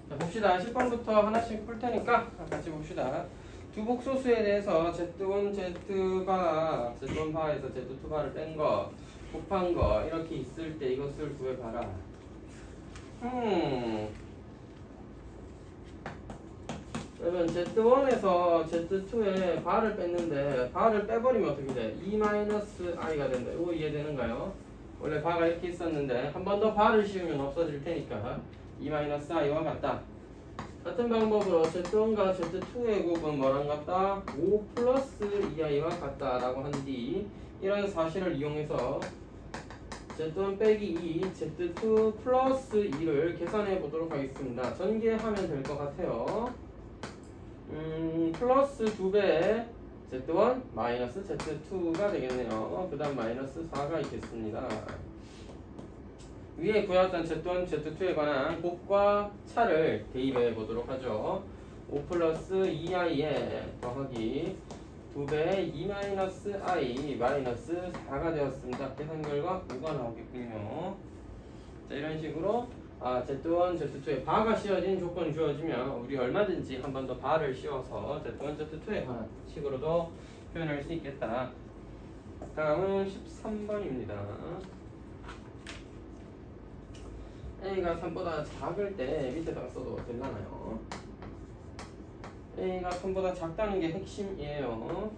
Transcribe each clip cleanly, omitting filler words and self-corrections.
자, 봅시다. 10번부터 하나씩 풀 테니까 같이 봅시다. 두 복소수에 대해서 Z1, Z가 Z1 바에서 Z2 바를 뺀 거, 곱한 거 이렇게 있을 때 이것을 구해봐라. 그러면 Z1에서 Z2에 바를 뺐는데 바를 빼버리면 어떻게 돼? 2-i가 된다. 이거 이해되는가요? 원래 바가 이렇게 있었는데 한 번 더 바를 씌우면 없어질 테니까 2-i와 같다. 같은 방법으로 Z1과 Z2의 곱은 뭐랑 같다? 5 플러스 2i와 같다라고 한 뒤 이런 사실을 이용해서 Z1 빼기 2, Z2 플러스 2를 계산해 보도록 하겠습니다. 전개하면 될 것 같아요. 플러스 2배 Z1 마이너스 Z2가 되겠네요. 그 다음 마이너스 4가 있겠습니다. 위에 구해왔던 Z1, Z2에 관한 곱과 차를 대입해 보도록 하죠. 5 플러스 2i에 더하기 2배 2-i 마이너스 4가 되었습니다. 계산 결과 5가 나오겠군요. 자, 이런 식으로 Z1, Z2에 바가 씌워진 조건이 주어지면 우리 얼마든지 한 번 더 바를 씌워서 Z1, Z2에 관한 식으로도 표현할 수 있겠다. 다음은 13번입니다. A가 3보다 작을 때 밑에다가 써도 되려나요? A가 3보다 작다는 게 핵심이에요.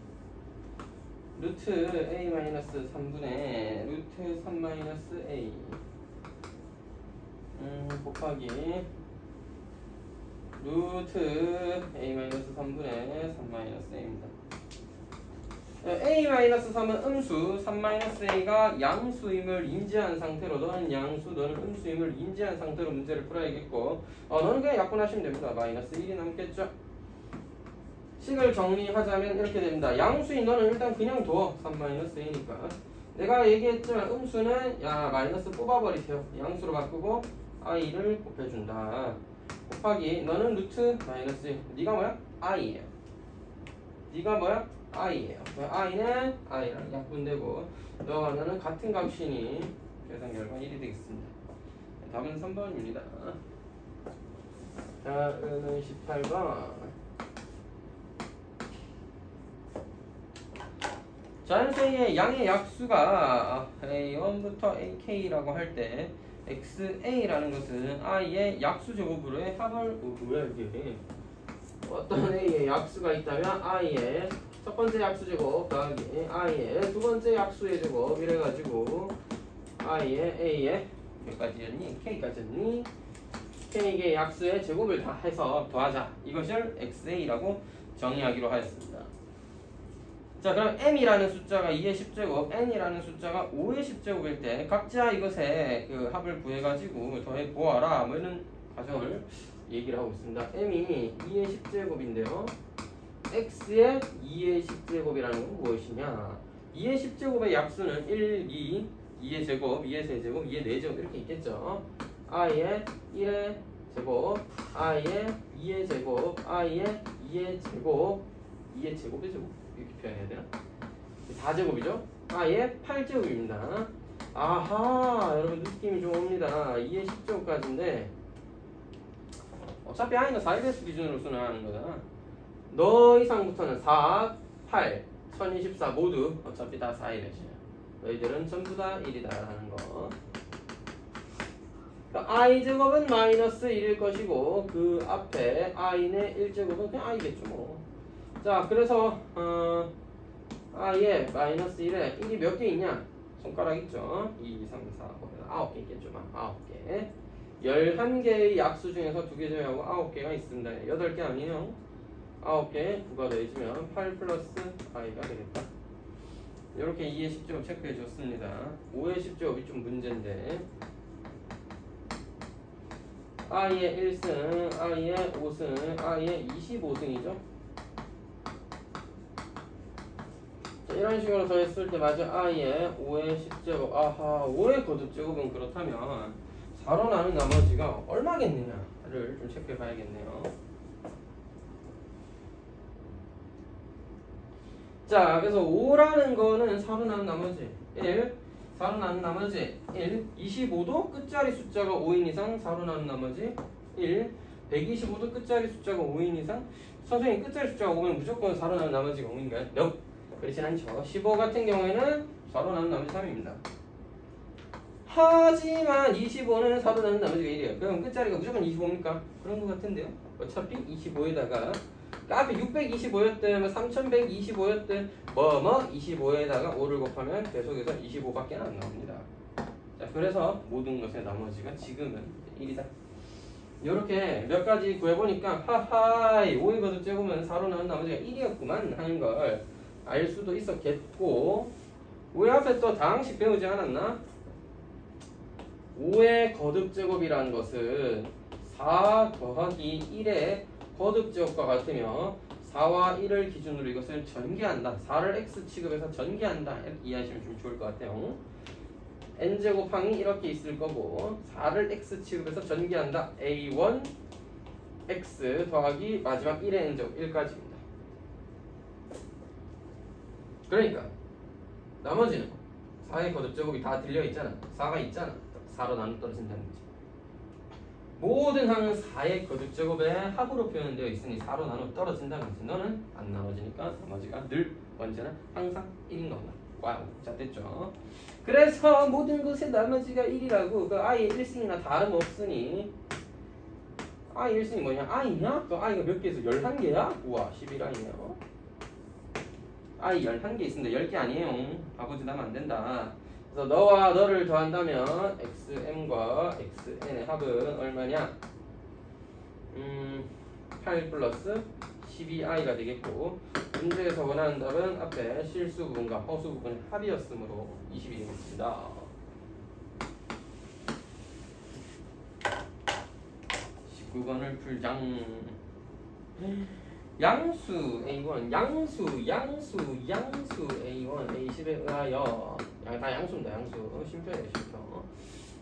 루트 A-3분의 루트 3-A 곱하기 루트 A-3분의 3-A입니다. A-3은 음수, 3-A가 양수임을 인지한 상태로 너는 양수, 너는 음수임을 인지한 상태로 문제를 풀어야겠고 너는 그냥 약분하시면 됩니다. 마이너스 1이 남겠죠. 식을 정리하자면 이렇게 됩니다. 양수인 너는 일단 그냥 둬. 3-A니까. 내가 얘기했지만 음수는 마이너스 뽑아버리세요. 양수로 바꾸고 i를 곱해준다. 곱하기 너는 루트 마이너스 1. 네가 뭐야? i예요. 네가 뭐야? i예요. i는 i랑 약분되고 너와 나는 같은 값이니 계산 결과 1이 되겠습니다. 답은 3번입니다. 다음은 18번. 자연수의 양의 약수가 A1부터 AK라고 할 때 XA라는 것은 i의 약수 제곱으로의 합을 뭐야 이게? 어떤 A의 약수가 있다면 i의 첫 번째 약수 제곱 더하기 i의 두 번째 약수의 제곱 이래가지고 i의 A의 몇까지였니? K까지였니? K의 약수의 제곱을 다 해서 더하자. 이것을 XA라고 정의하기로 하였습니다. 자, 그럼 m이라는 숫자가 2의 10제곱, n이라는 숫자가 5의 10제곱일 때 각자 이것의 그 합을 구해가지고 더해 보아라. 뭐 이런 과정을 얘기를 하고 있습니다. m이 2의 10제곱인데요. x의 2의 10제곱이라는 건 무엇이냐? 2의 10제곱의 약수는 1, 2, 2의 제곱, 2의 세제곱, 2의 4제곱 이렇게 있겠죠. i의 1의 제곱, i의 2의 제곱, i의 2의 제곱, 2의 제곱의 제곱 이렇게 표현해야 되나? 4제곱이죠? i의 8제곱입니다. 아하, 여러분 느낌이 좀 옵니다. 2의 10제곱까지인데 어차피 i는 4의 배수 기준으로 순환하는 거잖아. 너 이상부터는 4, 8, 1024 모두 어차피 다 4의 배수야. 너희들은 전부 다 1이다 라는 거. 그러니까 i제곱은 마이너스 1일 것이고 그 앞에 i의 1제곱은 그냥 i겠죠 뭐. 자, 그래서 i의 마이너스 1에 1이 몇 개 있냐? 손가락 있죠? 2, 3, 4, 5, 9개 있겠죠? 9개. 11개의 약수 중에서 2개 제외하고 9개가 있습니다. 8개 아니에요? 9개 9가 더해지면 8 플러스 i가 되겠다. 이렇게 2의 10제곱 체크해 줬습니다. 5의 10제곱이 좀 문제인데 i의 1승, i의 5승, i의 25승이죠. 이런 식으로 더했을 때 맞아 i의 5의 10제곱. 아하, 5의 거듭제곱은 그렇다면 4로 나눈 나머지가 얼마겠느냐를 좀 체크해 봐야겠네요. 자, 그래서 5라는 거는 4로 나눈 나머지 1, 4로 나눈 나머지 1, 25도 끝자리 숫자가 5인 이상 4로 나눈 나머지 1, 125도 끝자리 숫자가 5인 이상? 선생님 끝자리 숫자가 5면 무조건 4로 나면 나머지가 0인가요? No. 그렇진 않죠. 15 같은 경우에는 4로 나면 나머지 3입니다. 하지만 25는 4로 나면 나머지가 1이에요. 그럼 끝자리가 무조건 25입니까? 그런 것 같은데요. 어차피 25에다가 앞에 625였든 3125였든 25에다가 5를 곱하면 계속해서 25밖에 안 나옵니다. 자, 그래서 모든 것의 나머지가 지금은 1이다. 이렇게 몇 가지 구해보니까 하하이 5의 거듭 제곱은 4로 나온 나머지가 1이었구만 하는 걸 알 수도 있었겠고, 우리 앞에 또 다항식 배우지 않았나? 5의 거듭 제곱이라는 것은 4 더하기 1의 거듭 제곱과 같으며 4와 1을 기준으로 이것을 전개한다. 4를 x 취급해서 전개한다. 이렇게 이해하시면 좀 좋을 것 같아요. n제곱항이 이렇게 있을 거고 4를 x 취급해서 전개한다. a1 x 더하기 마지막 1의 n제곱 1까지입니다. 그러니까 나머지는 4의 거듭제곱이 다 들려있잖아. 4가 있잖아. 4로 나눠 떨어진다는 거지. 모든 항은 4의 거듭제곱의 합으로 표현되어 있으니 4로 나눠 떨어진다는 거지. 너는 안 나눠지니까 나머지가 늘 언제나 항상 1인 거구나. 와우. 자, 됐죠? 그래서 모든 것의 나머지가 1이라고. 그 i의 1승이나 다름없으니 i 1승이 뭐냐? i냐? 또 i가 몇 개 있어? 11개야? 우와 11i네요. i 11개 있습니다. 10개 아니에요. 바보짓 하면 안 된다. 그래서 너와 너를 더한다면 xm과 xn의 합은 얼마냐? 8 플러스 12i가 되겠고, 문제에서 원하는 답은 앞에 실수 부분과 허수 부분의 합이었으므로 20이 되겠습니다. 그거를 풀장. 양수 A1 양수 A1 A10에 의하여 다 양수입니다. 양수 심표예요. 심표.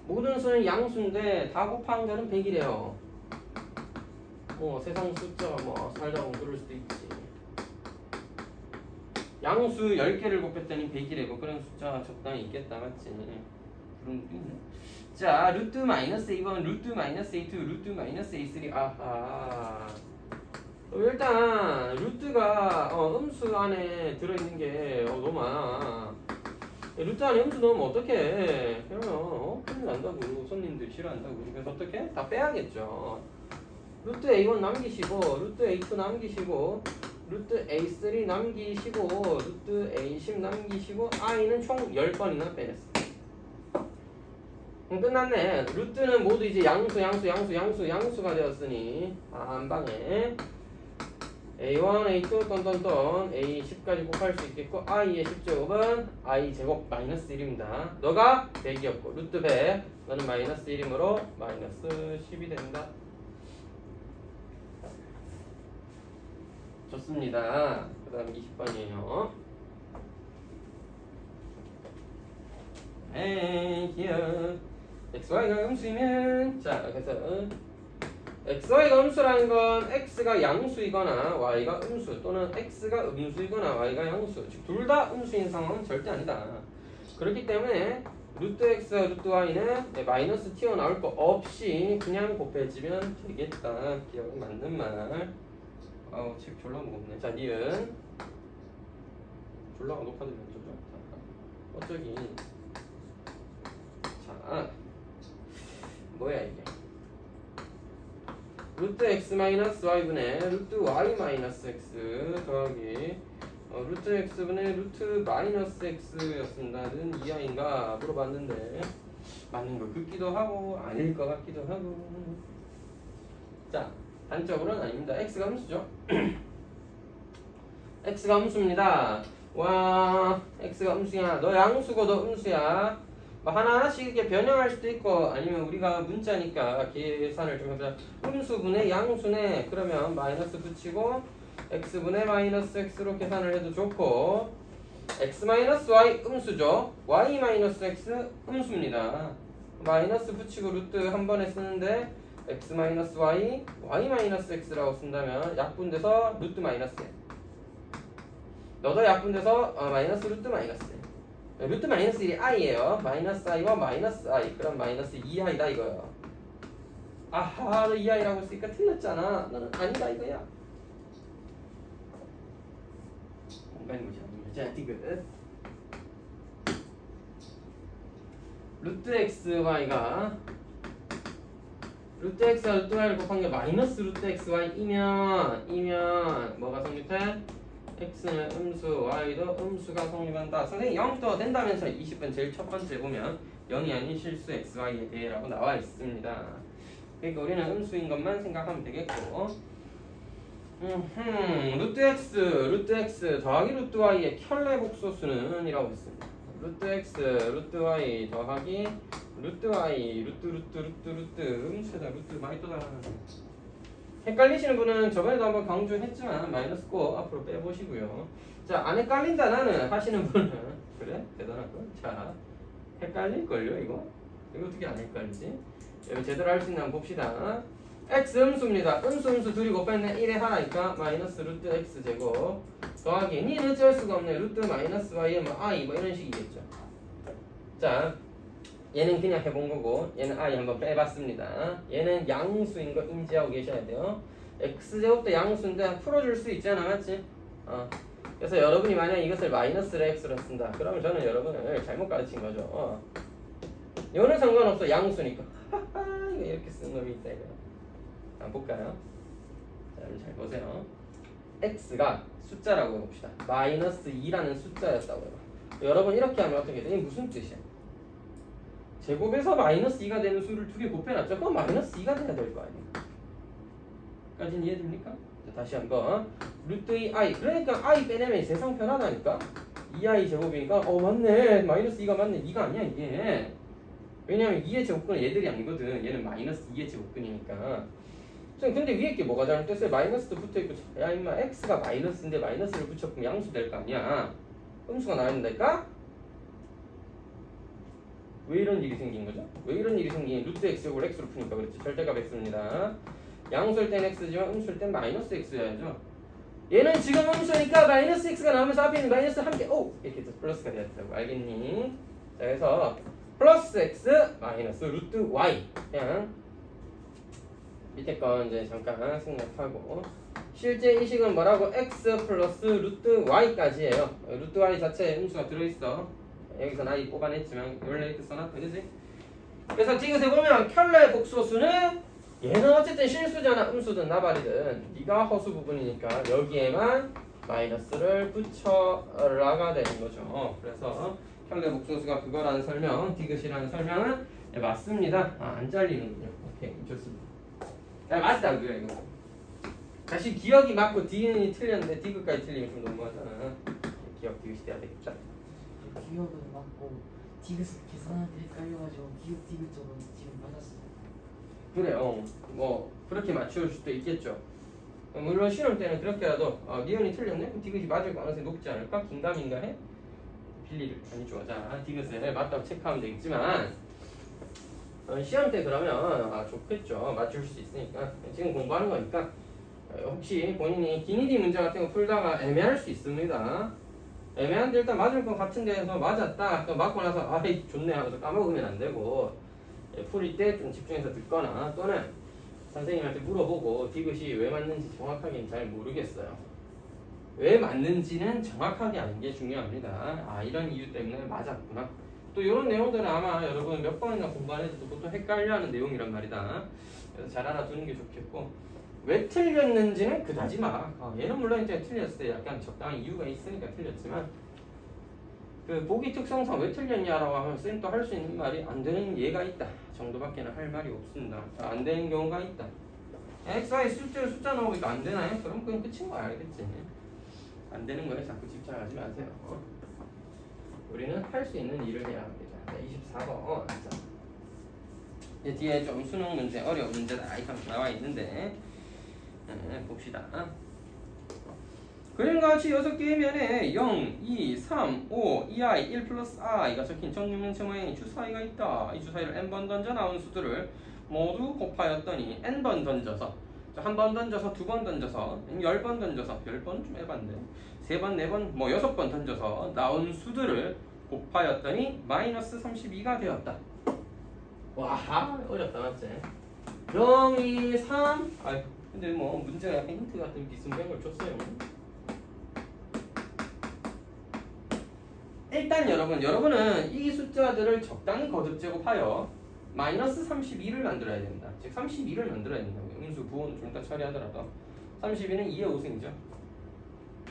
모든 수는 양수인데 다 곱한 거는 100이래요. 세상 숫자가 살다 보면 그럴 수도 있지. 양수 10개를 곱했더니 100이래고 그런 숫자 적당히 있겠다. 맞지? 그런 것도 있네. 자, 루트 마이너스 A1, 루트 마이너스 A2, 루트 마이너스 A3. 아하. 일단 루트가 음수 안에 들어있는 게 너무 많아. 루트 안에 음수 넣으면 어떡해. 그러면 큰일 난다고. 손님들 싫어한다고. 그래서 어떻게? 다 빼야겠죠. 루트 A1 남기시고, 루트 A2 남기시고, 루트 A3 남기시고, 루트 A10 남기시고, i는 총 10번이나 빼냈어. 끝났네. 루트는 모두 이제 양수가 되었으니 한 방에 A1, A2, 떤떤떤 A10까지 곱할 수 있겠고, i의 10제곱은 i 제곱 마이너스 1입니다. 너가 100이었고 루트 100, 너는 마이너스 1이므로 마이너스 10이 된다. 좋습니다. 그 다음 20번이에요. here xy가 음수이면, 자, 그래서 xy가 음수라는 건 x가 양수이거나 y가 음수, 또는 x가 음수이거나 y가 양수, 즉 둘 다 음수인 상황은 절대 아니다. 그렇기 때문에 루트 x와 루트 y는 마이너스 튀어나올 거 없이 그냥 곱해지면 되겠다. 기억이 맞는 말. 아우, 책 졸라 무겁네. 자, 니은 졸라가 높아지면 좋죠. 어쩌기. 자, 뭐야 이게? 루트 x 마이너스 y분의 루트 y 마이너스 x 더하기 루트 x분의 루트 마이너스 x였습니다는 이하인가 물어봤는데 맞는 것 같기도 하고 아닐 것 같기도 하고. 자, 단적으로는 아닙니다. x가 음수죠. x가 음수입니다. 와, x가 음수야. 너 양수고 너 음수야. 하나하나씩 이렇게 변형할 수도 있고, 아니면 우리가 문자니까 계산을 좀 해보자. 음수분의 양수네. 그러면 마이너스 붙이고 x분의 마이너스 x로 계산을 해도 좋고, x 마이너스 y 음수죠. y 마이너스 x 음수입니다. 마이너스 붙이고 루트 한 번에 쓰는데 x 마이너스 y, y 마이너스 x라고 쓴다면 약분돼서 루트 마이너스. 너도 약분돼서 마이너스 루트 마이너스. 루트 마이너스 1이 i예요. 마이너스 i와 마이너스 i. 그럼 마이너스 2i다 이거예요. 아하, 너 이 아이라고 했으니까 틀렸잖아. 너는 아니다 이거야. 공간이 뭐지? 자, 디귿. 루트 xy가 루트 x와 루트 y를 곱한 게 마이너스 루트 xy이면 뭐가 성립해? x는 음수, y도 음수가 성립한다. 선생님 0부터 된다면서 20번 제일 첫 번째 보면 0이 아닌 실수 xy에 대해 라고 나와 있습니다. 그러니까 우리는 음수인 것만 생각하면 되겠고, 루트 x 더하기 루트 y의 켤레 복소수는 이라고 했습니다. 루트 x 루트 y 더하기 루트 y 루트 음수에다 루트 많이 또 달아나네. 헷갈리시는 분은 저번에도 한번 강조했지만 마이너스 꼭 앞으로 빼보시고요. 자, 안 헷갈린다 나는 하시는 분은 그래? 대단하고. 자, 헷갈릴걸요 이거? 이거 어떻게 안 헷갈리지? 여기 제대로 할 수 있나 한번 봅시다. x 음수입니다. 음수 둘이 곱했네. 1에 하나니까 마이너스 루트 x 제곱 더하기 니는 어쩔 수가 없네. 루트 마이너스 y에 뭐 i 뭐 이런 식이겠죠. 자, 얘는 그냥 해본 거고 얘는 i 한번 빼봤습니다. 얘는 양수인 거 인지하고 계셔야 돼요. x제곱도 양수인데 풀어줄 수 있잖아, 맞지? 그래서 여러분이 만약 이것을 마이너스를 x로 쓴다 그러면 저는 여러분을 잘못 가르친 거죠. 이거는 상관없어. 양수니까. 하하, 이거 이렇게 쓴 놈이 있다 이거. 한번 볼까요? 자, 잘 보세요. x가 숫자라고 해봅시다. 마이너스 2라는 숫자였다고 해봐. 여러분 이렇게 하면 어떻게 돼? 이게 무슨 뜻이야? 제곱에서 마이너스 2가 되는 수를 두 개 곱해놨죠? 그럼 마이너스 2가 돼야 될 거 아닙니까? 까지는 이해됩니까? 자, 다시 한번 루트 2i 그러니까 i 빼내면 세상 편하다니까? 2i 제곱이니까 맞네 마이너스 2가 맞네 2가 아니야 이게 왜냐면 2의 제곱근은 얘들이 아니거든. 얘는 마이너스 2의 제곱근이니까. 근데 위에 게 뭐가 잘못됐어요? 마이너스도 붙어있고 야 임마 x가 마이너스인데 마이너스를 붙였으면 양수 될 거 아니야. 음수가 나와야 된다니까? 왜 이런 일이 생긴 거죠? 왜 이런 일이 생긴 루트 x제곱을 x로 푸니까 그렇지. 절대값 x입니다. 양수일 땐 x지만 음수일 땐 마이너스 x여야죠. 얘는 지금 음수니까 마이너스 x가 나오면서 앞에 있는 마이너스 함께 이렇게 해서 플러스가 되었다고. 알겠니? 자, 그래서 플러스 x 마이너스 루트 y 그냥 밑에 거 이제 잠깐 생략하고 실제 이 식은 뭐라고? x 플러스 루트 y까지예요. 루트 y 자체에 음수가 들어있어. 여기서 i 뽑아냈지만 원래 이렇게 써놨다 그지? 그래서 디귿에 보면 켤레 복소수는 얘는 어쨌든 실수잖아. 음수든 나발이든 네가 허수 부분이니까 여기에만 마이너스를 붙여라가 되는 거죠. 그래서 켤레 복소수가 그거라는 설명, 디귿이라는 설명은 맞습니다. 안 잘리는군요. 오케이, 좋습니다. 맞다고요 이거. 다시 기억이 맞고 디귿이 틀렸는데 디귿까지 틀리면 좀 너무하잖아. 기억 디귿이 돼야 되겠다. 기억은 맞고 디귿을 계산할 때 헷갈려가지고 디귿 쪽은 지금 맞았어요. 그래요. 뭐 그렇게 맞출 수도 있겠죠. 물론 실험 때는 그렇게라도 니은이 틀렸네? 그럼 디귿이 맞을 가능성이 높지 않을까? 긴가민가 해? 빌리를 많이 줘. 자, 디귿을 맞다고 체크하면 되겠지만 시험 때 그러면 좋겠죠. 맞출 수 있으니까. 지금 공부하는 거니까 혹시 본인이 기니디 문제 같은 거 풀다가 애매할 수 있습니다. 애매한데 일단 맞을 것 같은 데에서 맞았다. 맞고 나서 아이 좋네 하면서 까먹으면 안 되고 풀일 때 좀 집중해서 듣거나 또는 선생님한테 물어보고 디귿이 왜 맞는지 정확하게는 잘 모르겠어요. 왜 맞는지는 정확하게 아는 게 중요합니다. 이런 이유 때문에 맞았구나. 또 이런 내용들은 아마 여러분 몇 번이나 공부해도 보통 헷갈려하는 내용이란 말이다. 그래서 잘 알아두는 게 좋겠고 왜 틀렸는지는 그다지 마. 얘는 물론 이제 틀렸을 때 약간 적당한 이유가 있으니까 틀렸지만 그 보기 특성상 왜 틀렸냐라고 하면 쌤 또 할 수 있는 말이 안 되는 예가 있다 정도밖에는 할 말이 없습니다. 안 되는 경우가 있다. xy 실제로 숫자 나오니까 안 되나요? 그럼 그건 끝인 거 알겠지. 안 되는 거에 자꾸 집착하지 마세요. 우리는 할 수 있는 일을 해야 합니다. 24번. 자, 뒤에 좀 수능 문제, 어려운 문제다 이렇게 나와 있는데 봅시다. 그림과 같이 6개의 면에 0, 2, 3, 5, 2i, 1 플러스 i가 적힌 정육면체 모양의 주사위가 있다. 이 주사위를 n번 던져 나온 수들을 모두 곱하였더니 n번 던져서 한 번 던져서 2번 던져서 10번 던져서 10번은 좀 해봤는데 3번, 4번, 뭐 6번 던져서 나온 수들을 곱하였더니 마이너스 32가 되었다. 와 어렵다 맞지? 0, 2, 3 아유 근데 뭐 문제가 약간 힌트 같은 비슷한 걸 줬어요. 일단 여러분은 이 숫자들을 적당히 거듭 제곱하여 마이너스 32를 만들어야 됩니다. 즉 32를 만들어야 된다고요. 음수 부호는 좀 이따 처리하더라도 32는 2의 5승이죠.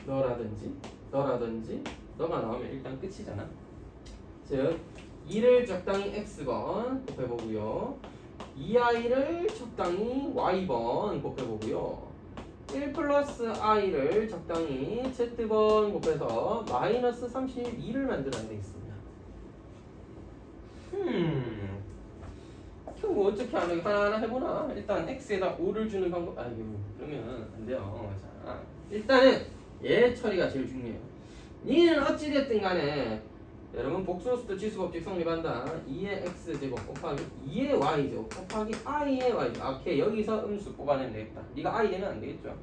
너라든지 너가 나오면 일단 끝이잖아. 즉 2를 적당히 x번 곱해보고요. 2i를 적당히 y번 곱해보고요. 1 플러스 i를 적당히 z번 곱해서 마이너스 32를 만들어야 되겠습니다. 그럼 뭐 어떻게 하나 해보나? 일단 x에다 5를 주는 방법. 아이고 그러면 안 돼요. 자, 일단은 얘 처리가 제일 중요해요. 니는 어찌됐든 간에 여러분 복소수도 지수법칙 성립한다. 2의 x제곱 곱하기 2의 y제곱 곱하기 i의 y제곱. 오케이 여기서 음수 뽑아내면 되겠다. 네가 i 되면 안 되겠죠.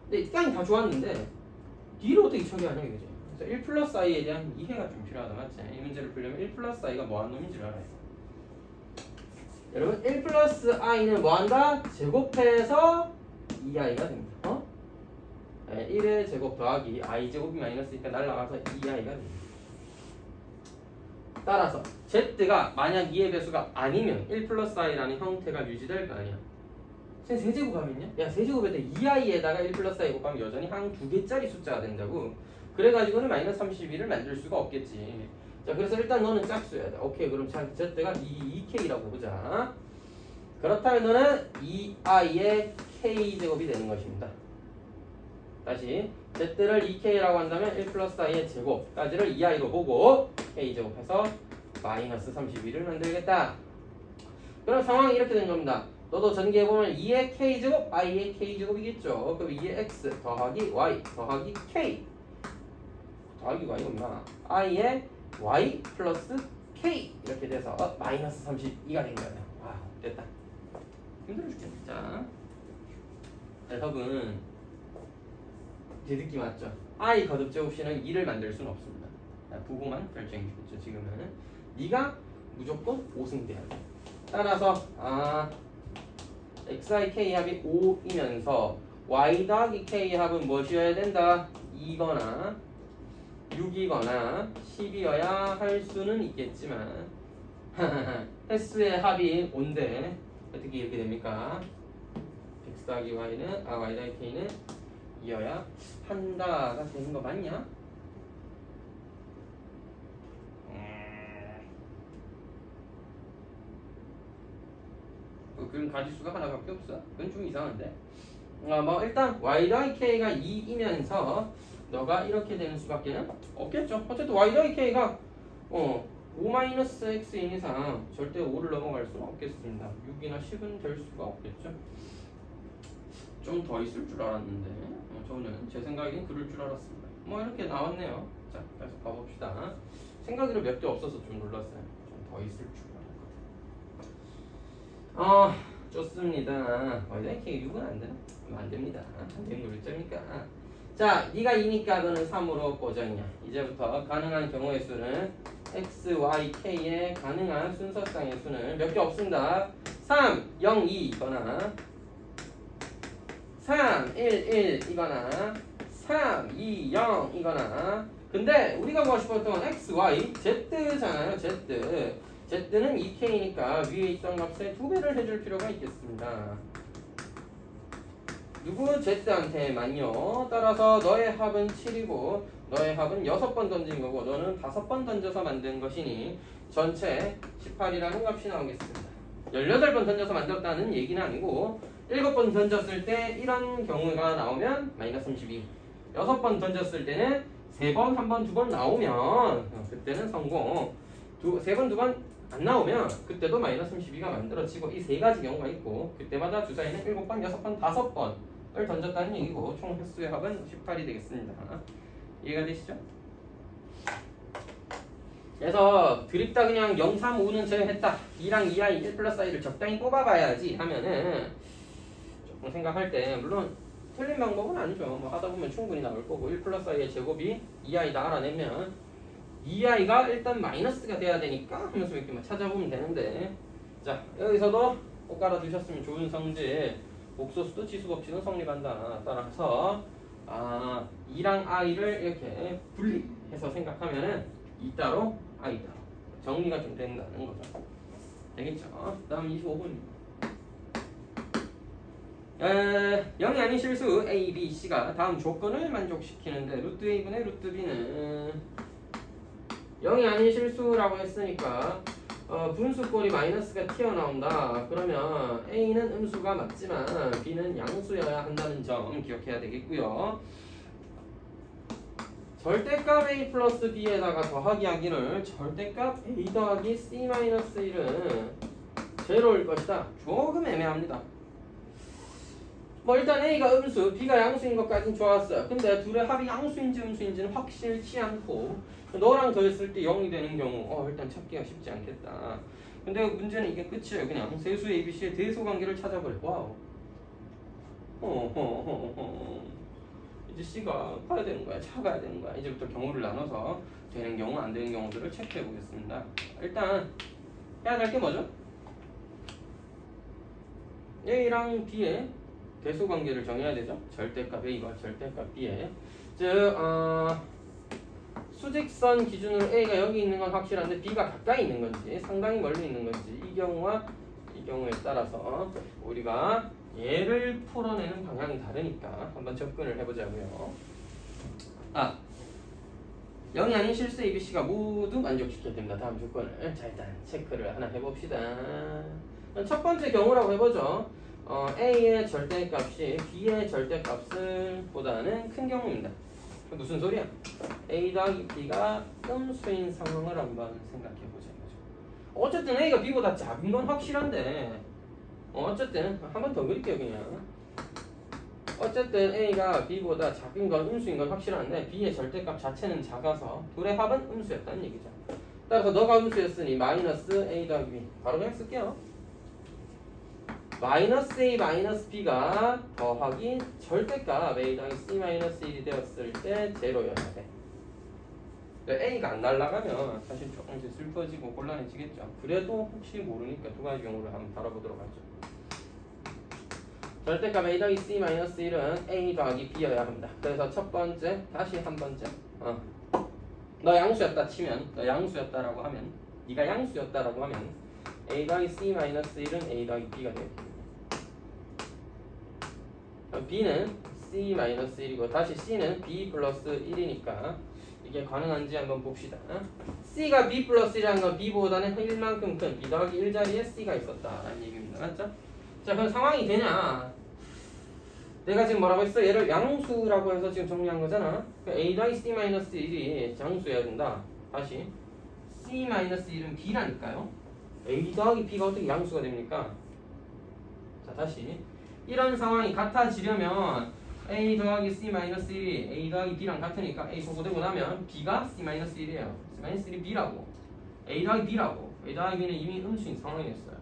근데 일단 다 좋았는데 뒤를 어떻게 처리하냐 이거지. 그래서 1 플러스 i에 대한 이해가 좀 필요하다 맞지? 이 문제를 풀려면 1 플러스 i가 뭐하는 놈인지를 알아야 돼. 여러분 1 플러스 i는 뭐한다? 제곱해서 2i가 됩니다. 1의 제곱 더하기 i제곱이 마이너스니까 날라가서 2i가 됩니다. 따라서 z가 만약 2의 배수가 아니면 1 플러스 i라는 형태가 유지될 거 아니야. 세제곱하면요? 야 세제곱에다 2i에다가 1 플러스 i 곱하면 여전히 한 2개짜리 숫자가 된다고. 그래가지고는 마이너스 32를 만들 수가 없겠지. 자 그래서 일단 너는 짝수여야 돼. 오케이 그럼 z가 2k라고 보자. 그렇다면 너는 2i의 k제곱이 되는 것입니다. 다시 z를 2k라고 한다면 1 플러스 i의 제곱까지를 2i로 보고 k제곱해서 마이너스 32를 만들겠다. 그럼 상황이 이렇게 된 겁니다. 너도 전개해보면 2의 k제곱 i의 k제곱이겠죠. 그럼 2의 x 더하기 y 더하기 k 더하기 y가 뭐야? i의 y 플러스 k 이렇게 돼서 마이너스 32가 된 거예요. 와 됐다. 힘들어 죽겠네. 자 여러분 제 느낌 맞죠? i 거듭 제곱식은 2를 만들 수는 없습니다. 부호만 결정해 주겠죠. 지금은 네가 무조건 5승 돼야 돼. 따라서 xi k 합이 5이면서 y 더하기 k 합은 무엇이어야 된다? 2거나 6이거나 10이어야 할 수는 있겠지만 횟수의 합이 5인데 어떻게 이렇게 됩니까? x 더하기 y는 y 더하기 k는 2여야 한다가 되는 거 맞냐? 그럼 가지수가 하나밖에 없어? 그건 좀 이상한데? 뭐 일단 y 더하기 k가 2이면서 너가 이렇게 되는 수밖에 없겠죠. 어쨌든 y 더하기 k가 5-x인 이상 절대 5를 넘어갈 수는 없겠습니다. 6이나 10은 될 수가 없겠죠. 좀 더 있을 줄 알았는데 저는 제 생각엔 그럴 줄 알았습니다. 뭐 이렇게 나왔네요. 자 그래서 봐봅시다. 생각으로 몇 개 없어서 좀 놀랐어요. 좀 더 있을 줄 알았거든. 좋습니다. y 더하기 k 6은 안 되나? 안 됩니다. 안 되는 걸 어쩝니까? 자, 네가 2니까 그는 3으로 꽂아있냐. 이제부터 가능한 경우의 수는 x, y, k의 가능한 순서상의 수는 몇 개 없습니다. 3, 0, 2이거나 3, 1, 1이거나 3, 2, 0이거나 근데 우리가 보고 싶었던 건 x, y, z잖아요. z는 2k니까 위에 있던 값에 2배를 해줄 필요가 있겠습니다. 누구? z한테만요. 따라서 너의 합은 7이고 너의 합은 6번 던진 거고 너는 5번 던져서 만든 것이니 전체 18이라는 값이 나오겠습니다. 18번 던져서 만들었다는 얘기는 아니고 7번 던졌을 때 이런 경우가 나오면 마이너스 32. 6번 던졌을 때는 3번, 1번, 2번 나오면 그때는 성공. 3번, 2번 안 나오면 그때도 마이너스 32가 만들어지고 이 세 가지 경우가 있고 그때마다 주사위는 7번, 6번, 5번을 던졌다는 얘기고 총 횟수의 합은 18이 되겠습니다. 이해가 되시죠? 그래서 드립다 그냥 0, 3, 5는 제외했다. 2랑 2i, 1 플러스 i를 적당히 뽑아봐야지 하면은 조금 생각할 때 물론 틀린 방법은 아니죠. 뭐 하다 보면 충분히 나올 거고 1 플러스 i의 제곱이 2i다 알아내면 2i가 일단 마이너스가 돼야 되니까 하면서 이렇게 찾아보면 되는데 자 여기서도 꼭 알아두셨으면 좋은 성질. 복소수도 지수법칙은 성립한다. 따라서 2랑 i를 이렇게 분리해서 생각하면은 2 따로 i 따로 정리가 좀 된다는 거죠. 되겠죠? 다음 25번입니다. 0이 아닌 실수 a, b, c가 다음 조건을 만족시키는데 루트 a분의 루트 b는 0이 아닌 실수라고 했으니까 분수꼴이 마이너스가 튀어나온다. 그러면 A는 음수가 맞지만 B는 양수여야 한다는 점 기억해야 되겠고요. 절대값 A 플러스 B에다가 더하기 하기를 절대값 A 더하기 C 마이너스 1은 제로일 것이다. 조금 애매합니다. 뭐 일단 A가 음수, B가 양수인 것까진 좋았어요. 근데 둘의 합이 양수인지 음수인지는 확실치 않고 너랑 더했을 때 0이 되는 경우 일단 찾기가 쉽지 않겠다. 근데 문제는 이게 끝이에요. 그냥 세수 ABC의 대소관계를 찾아버려. 와우. 이제 C가 커야 되는 거야, 작아야 되는 거야. 이제부터 경우를 나눠서 되는 경우, 안 되는 경우들을 체크해 보겠습니다. 일단 해야 될 게 뭐죠? A랑 B의 대소관계를 정해야 되죠. 절대값 A와 절대값 B의 즉 수직선 기준으로 A가 여기 있는 건 확실한데 B가 가까이 있는 건지 상당히 멀리 있는 건지 이 경우와 이 경우에 따라서 우리가 얘를 풀어내는 방향이 다르니까 한번 접근을 해보자고요. 0이 아닌 실수 ABC가 모두 만족시켜야 됩니다. 다음 조건을 자 일단 체크를 하나 해봅시다. 첫 번째 경우라고 해보죠. A의 절대값이 B의 절대값을 보다는 큰 경우입니다. 무슨 소리야? A 더하기 B가 음수인 상황을 한번 생각해보자. 어쨌든 A가 B보다 작은 건 확실한데 어쨌든 한 번 더 그릴게요. 그냥 어쨌든 A가 B보다 작은 건 음수인 건 확실한데 B의 절대값 자체는 작아서 둘의 합은 음수였다는 얘기죠. 따라서 너가 음수였으니 마이너스 A 더하기 B 바로 그냥 쓸게요. 마이너스 A 마이너스 B가 더하기 절대값 A 더하기 C 마이너스 1이 되었을 때 제로여야 돼. A가 안 날아가면 사실 조금 이제 슬퍼지고 곤란해지겠죠. 그래도 혹시 모르니까 두 가지 경우를 한번 다뤄보도록 하죠. 절대값 A 더하기 C 마이너스 1은 A 더하기 B여야 합니다. 그래서 첫 번째, 다시 한 번째 너 양수였다 치면, 너 양수였다라고 하면, 네가 양수였다라고 하면 A 더하기 C 마이너스 1은 A 더하기 B가 되겠습니다. B는 C 마이너스 1이고 다시 C는 B 플러스 1이니까 이게 가능한지 한번 봅시다. C가 B 플러스 1이라는 건 B보다는 1만큼 큰 B 더하기 1 자리에 C가 있었다라는 얘기입니다. 맞죠? 자, 그럼 상황이 되냐? 내가 지금 뭐라고 했어? 얘를 양수라고 해서 지금 정리한 거잖아. A 더하기 C 마이너스 1이 양수여야 된다. 다시 C 마이너스 1은 B라니까요. A 더하기 B가 어떻게 양수가 됩니까? 자, 다시 이런 상황이 같아지려면 A 더하기 C 마이너스 1이 A 더하기 B랑 같으니까 A 소거되고 나면 B가 C 마이너스 1이에요. C 마이너스 1이 B라고, A 더하기 B라고. A 더하기 B는 이미 음수인 상황이었어요.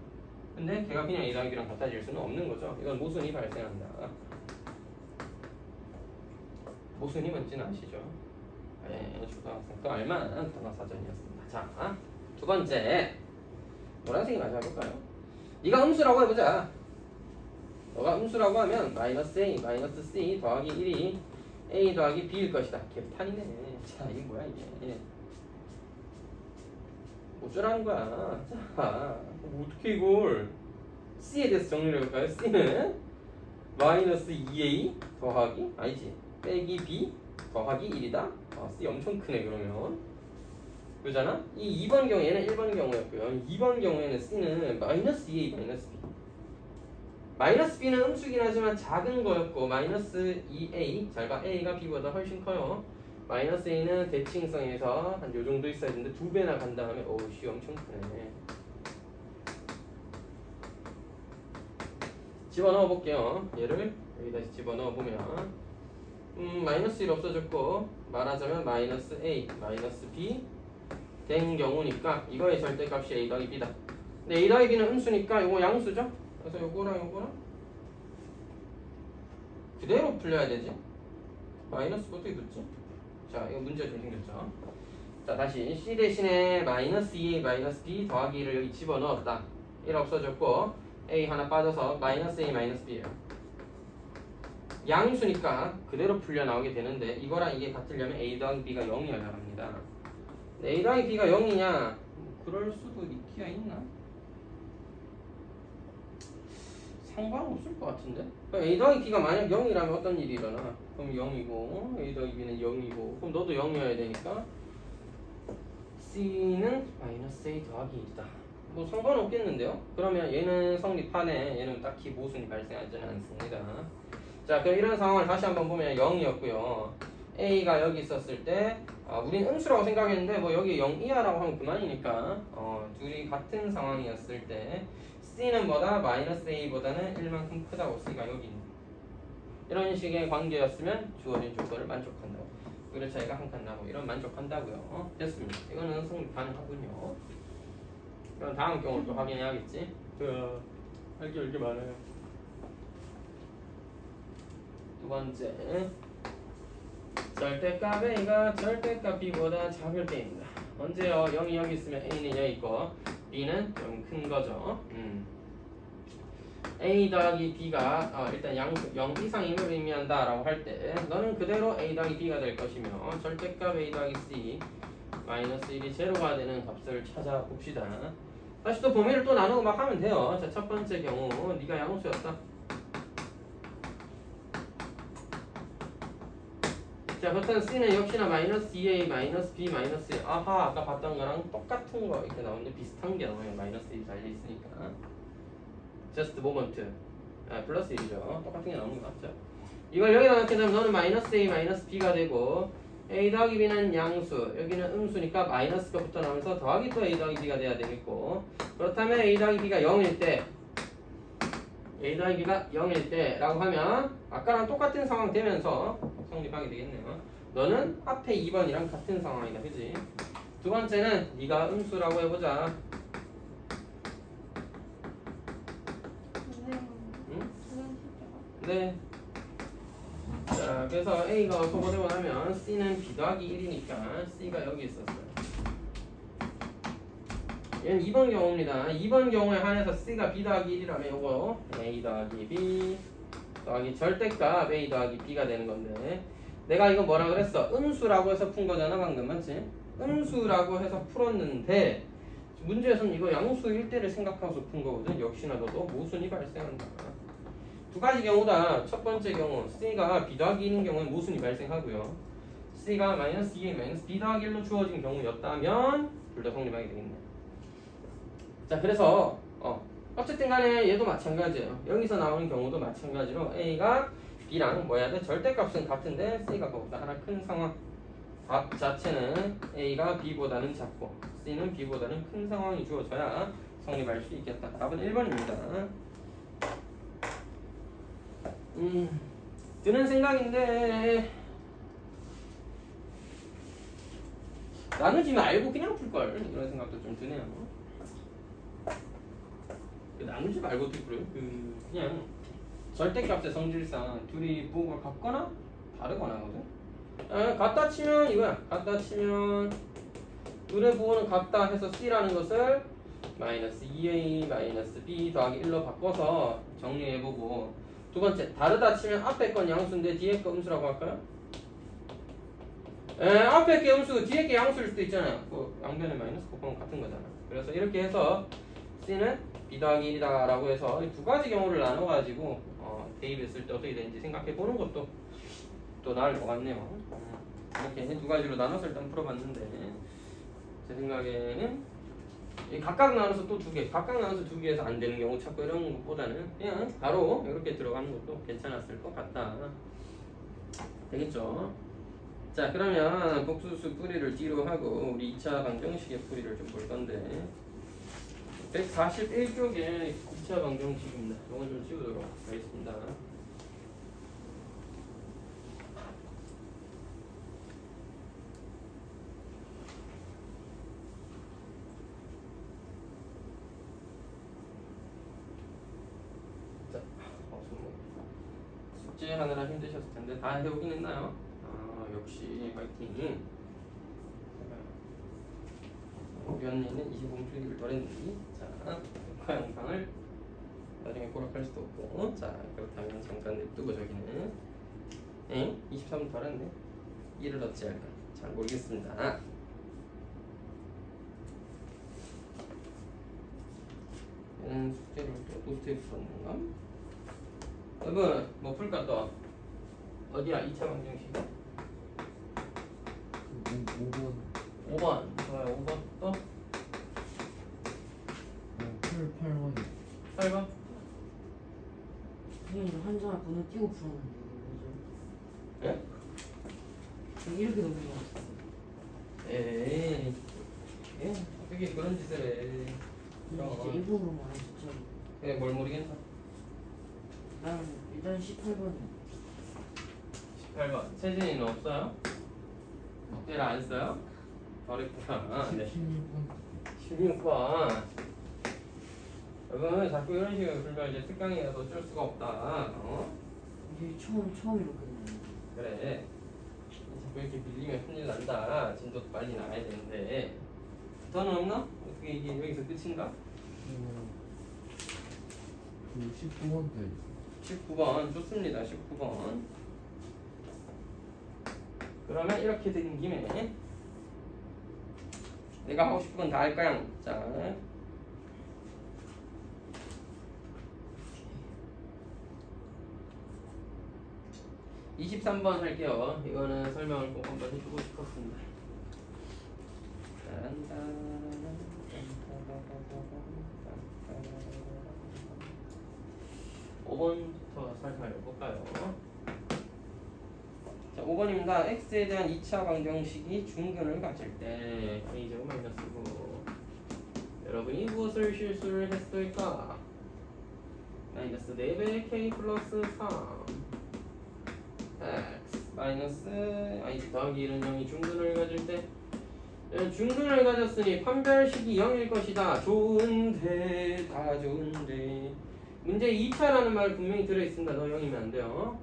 근데 걔가 그냥 A 더하기 B랑 같아질 수는 없는 거죠. 이건 모순이 발생한다. 모순이 뭔지는 아시죠? 네, 초등학생도 알만한 단어사전이었습니다. 자, 두 번째 노란색이 맞아 볼까요? 네가 음수라고 해보자. 너가 음수라고 하면 마이너스 A 마이너스 C 더하기 1이 A 더하기 B일 것이다. 개판이네. 자, 이게 뭐야 이게? 어쩌라는 거야? 자, 어떻게 이걸 C에 대해서 정리를 해볼까요? C는 마이너스 2A 더하기 아니지 빼기 B 더하기 1이다. C 엄청 크네 그러면. 그러잖아? 이 2번 경우에는 1번 경우였고요. 2번 경우에는 C는 마이너스 2A 마이너스 B. 마이너스 B는 음수긴 하지만 작은 거였고 마이너스 2A 잘 봐. A가 B보다 훨씬 커요. 마이너스 A는 대칭성에서 한 요 정도 있어야 되는데 2배나 간 다음에 어우 씨 엄청 크네. 집어넣어 볼게요. 얘를 여기 다시 집어넣어 보면 마이너스 1 없어졌고 말하자면 마이너스 A 마이너스 B 된 경우니까 이거의 절대값이 A 더하기 B다. 근데 A 더하기 B는 음수니까 이거 양수죠? 그래서 요거랑 그대로 풀려야 되지. 마이너스가 어떻게 붙지? 자, 이거 문제가 좀 생겼죠. 자, 다시 C 대신에 마이너스 2A 마이너스 B 더하기 1을 여기 집어넣었다. 1 없어졌고 A 하나 빠져서 마이너스 A 마이너스 B예요. 양수니까 그대로 풀려 나오게 되는데 이거랑 이게 같으려면 A 더하기 B가 0이어야 합니다. A 더하기 B가 0이냐? 그럴 수도 있기야 있나? 상관없을 것 같은데? A 더하기 B가 만약 0이라면 어떤 일이 일어나? 그럼 0이고 A 더하기 B는 0이고 그럼 너도 0이어야 되니까 C는 마이너스 A 더하기 1이다. 뭐 상관없겠는데요? 그러면 얘는 성립하네. 얘는 딱히 모순이 발생하지는 않습니다. 자, 그럼 이런 상황을 다시 한번 보면 0이었고요. A가 여기 있었을 때 우린 음수라고 생각했는데 뭐 여기 0 이하라고 하면 그만이니까 둘이 같은 상황이었을 때 C는 뭐다? 마이너스 A보다는 1만큼 크다고 C가 여기 있는 이런 식의 관계였으면 주어진 조건을 만족한다고. 그래 차이가 한 칸 나고 이런 만족한다고요. 됐습니다. 이거는 성립 가능하군요. 그럼 다음 경우를 또 확인해야겠지. 할 게 이렇게 많아요. 두 번째, 절대값 A가 절대값 B보다 작을 때입니다. 언제요? 0이 여기 있으면 A는 여기 있고 B는 좀 큰 거죠. A 더하기 B가 일단 양수 0 이상임을 의미한다 라고 할 때 너는 그대로 A 더하기 B가 될 것이며 절대값 A 더하기 C 마이너스 1이 제로가 되는 값을 찾아봅시다. 다시 또 범위를 또 나누고 막 하면 돼요. 자, 첫 번째 경우 네가 양수였다. 자, 그렇다면 C는 역시나 마이너스 2A 마이너스 B 마이너스 1. 아하, 아까 봤던 거랑 똑같은 거 이렇게 나오는데 비슷한 게 나와요. 마이너스 1이 달려있으니까 just moment 플러스 1이죠. 똑같은 게 나오는 거 맞죠? 이걸 여기다 넣게 되면 너는 마이너스 A 마이너스 B가 되고 A 더하기 B는 양수, 여기는 음수니까 마이너스가 붙어 나오면서 더하기 또 A 더하기 B가 돼야 되겠고 그렇다면 A 더하기 B가 0일 때 A 더하기 B가 0일 때 라고 하면 아까랑 똑같은 상황 되면서 성립하게 되겠네요. 너는 앞에 2번이랑 같은 상황이다. 그지? 두 번째는 네가 음수라고 해보자. 응? 네. 자, 그래서 A가 소거되고 나면 C는 B 더하기 1이니까 C가 여기 있었어요. 얘는 2번 경우입니다. 2번 경우에 한해서 C가 B 더하기 1이라면 요거 A 더하기 B 더하기 절대값 A 더하기 B가 되는 건데 내가 이거 뭐라 그랬어? 음수라고 해서 푼 거잖아 방금 맞지? 음수라고 해서 풀었는데 문제에서는 이거 양수일 때를 생각하고서 푼 거거든. 역시나 너도 모순이 발생한다. 두 가지 경우다. 첫 번째 경우 C가 B 더하기 1인 경우는 모순이 발생하고요. C가 마이너스 2A 마이너스 B 더하기 1로 주어진 경우였다면 둘 다 성립하게 되겠네. 자, 그래서 어쨌든 간에 얘도 마찬가지예요. 여기서 나오는 경우도 마찬가지로 A가 B랑 뭐 해야 돼? 절대값은 같은데 C가 그거보다 하나 큰 상황. 답 자체는 A가 B보다는 작고 C는 B보다는 큰 상황이 주어져야 성립할 수 있겠다. 답은 1번입니다. 드는 생각인데 나누지만 알고 그냥 풀걸 이런 생각도 좀 드네요. 나누지 말고 그냥 절대값의 성질상 둘이 부호가 같거나 다르거나 하거든. 같다 치면 이거야. 같다 치면 둘의 부호는 같다 해서 C라는 것을 마이너스 2A 마이너스 B 더하기 1로 바꿔서 정리해보고 두 번째 다르다 치면 앞에 건 양수인데 뒤에 거 음수라고 할까요? 앞에 게 음수고 뒤에 게 양수일 수도 있잖아요. 그 양변에 마이너스 곱하면 같은 거잖아. 그래서 이렇게 해서 C는 B 더하기 1이다 라고 해서 두 가지 경우를 나눠가지고 대입했을 때 어떻게 되는지 생각해 보는 것도 또 나을 것 같네요. 이렇게 두 가지로 나눠서 일단 풀어봤는데 제 생각에는 각각 나눠서 또 두 개, 각각 나눠서 두 개에서 안 되는 경우 찾고 이런 것보다는 그냥 바로 이렇게 들어가는 것도 괜찮았을 것 같다. 되겠죠? 자, 그러면 복수수 풀이를 뒤로 하고 우리 2차 방정식의 풀이를 좀 볼 건데 141쪽에 2차 방정식입니다. 이건 좀 지우도록 하겠습니다. 숙제 하느라 힘드셨을 텐데 다 해오긴 했나요? 역시 화이팅. 위원님은 25분을 덜 했는지. 자, 녹화 영상을 나중에 꼬락할 수도 없고. 자, 그렇다면 잠깐 냅두고 저기는 23분 덜었네. 이를 어찌할까? 잘 모르겠습니다. 얘는 숙제를 또 노트에 풀었는가? 여러분 뭐 풀까 또? 어디야? 2차 방정식 5번 5번 좋아요. 5번 또? 8번 8번 선생님 한자를 번호 띄고 풀었는데 이거 예? 뭐죠? 이렇게 넘겨갔어요. 에이 어떻게 그런 짓을 해. 진짜 일본어로만 안 진짜. 왜 뭘 모르겠나? 난 일단 18번이요. 18번 세진이는 없어요? 때를 안 써요? 어렵구나. 네. 16번 여러분 자꾸 이런 식으로 풀면 이제 특강이라서 어쩔 수가 없다. 이게 처음 이렇거든요. 그래 자꾸 이렇게 밀리면 큰일 난다. 진도도 빨리 나와야 되는데. 더는 없나? 어떻게 이게 여기서 끝인가? 그 19번까지. 19번 좋습니다. 19번 그러면 이렇게 된 김에 내가 하고 싶은 건 다 할 거야. 자 23번 할게요. 이거는 설명을 꼭 한번 해주고 싶었습니다. 5번부터 살짝 해볼까요? 자, 5번입니다. x에 대한 2차 방정식이 중근을 가질 때 a제곱 마이너스 9 여러분이 무엇을 실수를 했을까? 마이너스 4배 k 플러스 3 x 마이너스 아니 더하기 1은 0이 중근을 가질 때 중근을 가졌으니 판별식이 0일 것이다. 좋은데 다 좋은데 문제 2차라는 말 분명히 들어있습니다. 너 0이면 안 돼요.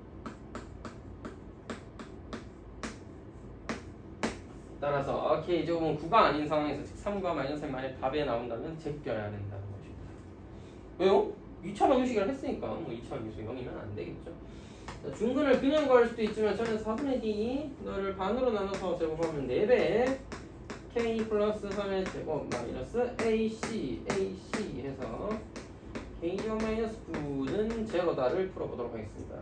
따라서 k제곱은 9가 아닌 상황에서 즉 3과 마이너스 만약 답에 나온다면 제껴야 된다는 것입니다. 왜요? 2차 방정식을 했으니까 뭐 2차 방정식 0이면 안 되겠죠. 자, 중근을 그냥 구할 수도 있지만 저는 4분의 d 너를 반으로 나눠서 제곱하면 4배 k 플러스 3의 제곱 마이너스 ac 해서 k제곱 마이너스 9는 제로다를 풀어보도록 하겠습니다.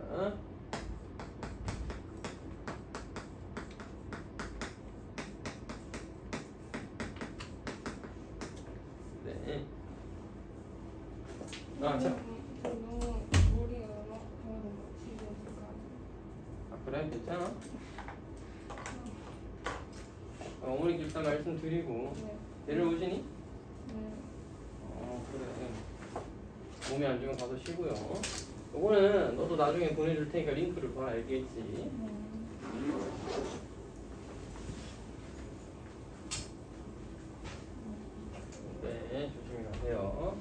네. 자. 너무 머리가 막 지금 아 그래? 괜찮아? 어머니 일단 말씀드리고 네. 내려오시니? 네. 그래 몸이 안 좋으면 가서 쉬고요. 요거는 너도 나중에 보내줄 테니까 링크를 봐. 알겠지? 네 조심히 가세요.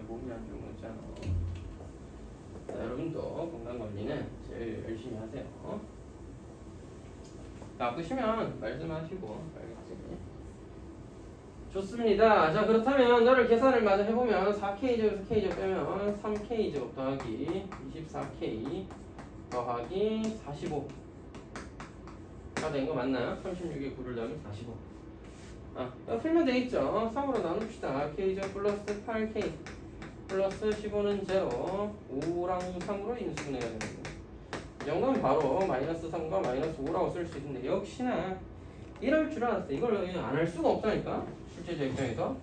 몸이 안 좋은 거 있잖아. 자, 여러분도 건강관리는 제일 열심히 하세요. 아프시면 말씀하시고 알겠지? 좋습니다. 자 그렇다면 너를 계산을 마저 해보면 4k제곱에서 k제곱 빼면 3k제곱 더하기 24k 더하기 45가 된 거 맞나요? 36에 9를 넣으면 45. 이거 풀면 되겠죠? 3으로 나눕시다. k제곱 플러스 8k 플러스 15는 0 5랑 3으로 인수분해가 됩니다. 이 정도면 바로 마이너스 3과 마이너스 5라고 쓸 수 있는데 역시나 이럴 줄 알았어. 이걸 안 할 수가 없다니까. 출제자 입장에서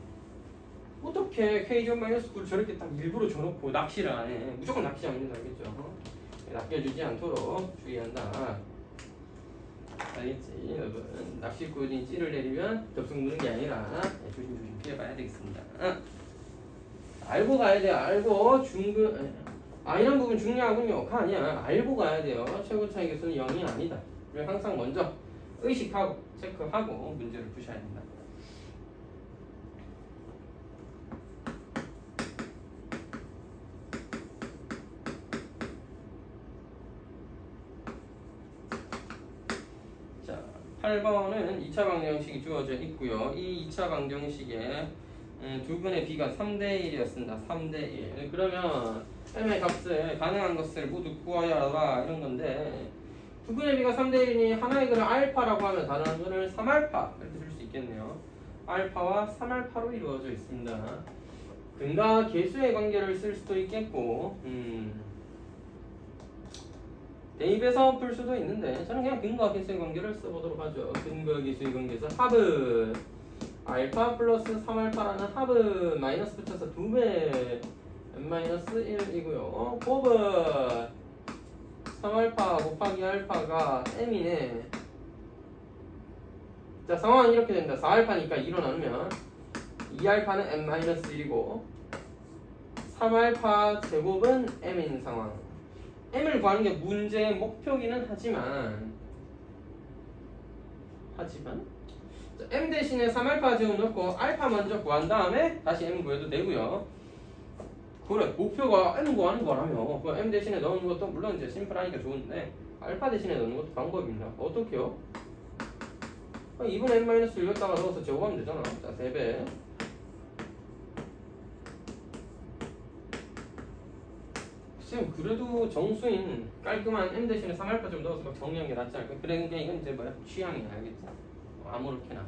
어떻게 k제곱 마이너스 9를 저렇게 딱 일부러 줘놓고 낚시를 안 해. 무조건 낚시 안 된다 알겠죠? 낚여주지 않도록 주의한다. 알겠지 여러분. 낚시꾼이 찌를 내리면 덥석 무는 게 아니라 조심조심 피해봐야 되겠습니다. 알고 가야 돼요. 알고 중근 이런 부분 중요하군요. 아니야. 알고 가야 돼요. 최고 차이 계수는 0이 아니다. 그리고 항상 먼저 의식하고 체크하고 문제를 푸셔야 된다. 자, 8번은 2차 방정식이 주어져 있고요. 이 2차 방정식에 두근의 b가 3대1이었습니다. 3대1. 그러면 m의 값을 가능한 것을 모두 구하여라 이런 건데 두근의 b가 3대1이니 하나의 근을 알파라고 하면 다른 한 근을 3알파 이렇게 쓸 수 있겠네요. 알파와 3알파로 이루어져 있습니다. 근과 계수의 관계를 쓸 수도 있겠고 대입해서 풀 수도 있는데 저는 그냥 근과 계수의 관계를 써보도록 하죠. 근과 계수의 관계에서 합은 알파 플러스 3알파라는 합은 마이너스 붙여서 2배 n-1이고요. 곱은 3알파 곱하기 알파가 m이네. 자, 상황은 이렇게 된다. 4알파니까 2로 나누면 2알파는 n-1이고 3알파 제곱은 m인 상황. m을 구하는 게 문제의 목표기는 하지만 자, m 대신에 3알파 제곱 넣고 알파 먼저 구한 다음에 다시 m 구해도 되고요. 그래, 목표가 m 구하는 거라면 그 m 대신에 넣는 것도 물론 이제 심플하니까 좋은데 알파 대신에 넣는 것도 방법입니다. 어떻게요? 2분의 n-1 여기다가 넣어서 제곱하면 되잖아. 자, 3배. 쌤, 그래도 정수인 깔끔한 m 대신에 3알파 좀 넣어서 정리하는 게 낫지 않을까? 그러니까 이건 이제 뭐야? 취향이야, 알겠지? 아무렇게나.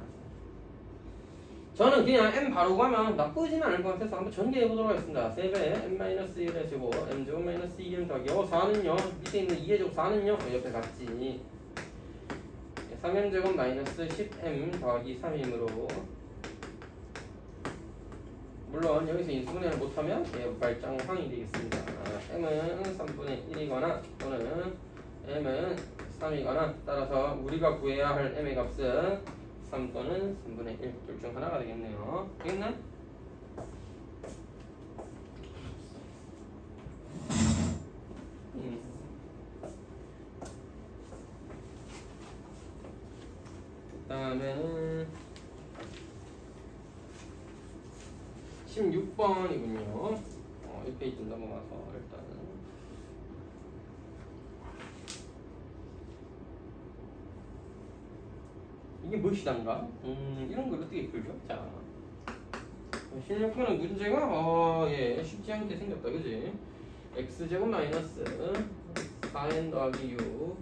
저는 그냥 m 바로 가면 나쁘진 않을 것 같아서 한번 전개해보도록 하겠습니다. 3배 n-1의 제곱 m제곱 마이너스 2m 더하기 4는요? 밑에 있는 2의 제곱 4는요? 옆에 같지. 3m제곱 마이너스 10m 더하기 3이므로 물론 여기서 인수분해를 못하면 발장황이 되겠습니다. m은 3분의 1이거나 또는 m은 3이거나 따라서 우리가 구해야 할 m의 값은 3 또는 3분의 1 둘 중 하나가 되겠네요. 되겠나? 그 다음에는 16번이군요. 이 페이지 넘어가서 일단은 이게 무엇이단가? 이런 걸 어떻게 풀죠? 자, 16번의 문제가 쉽지 않게 생겼다, 그지? x제곱 마이너스 4n 더하기 6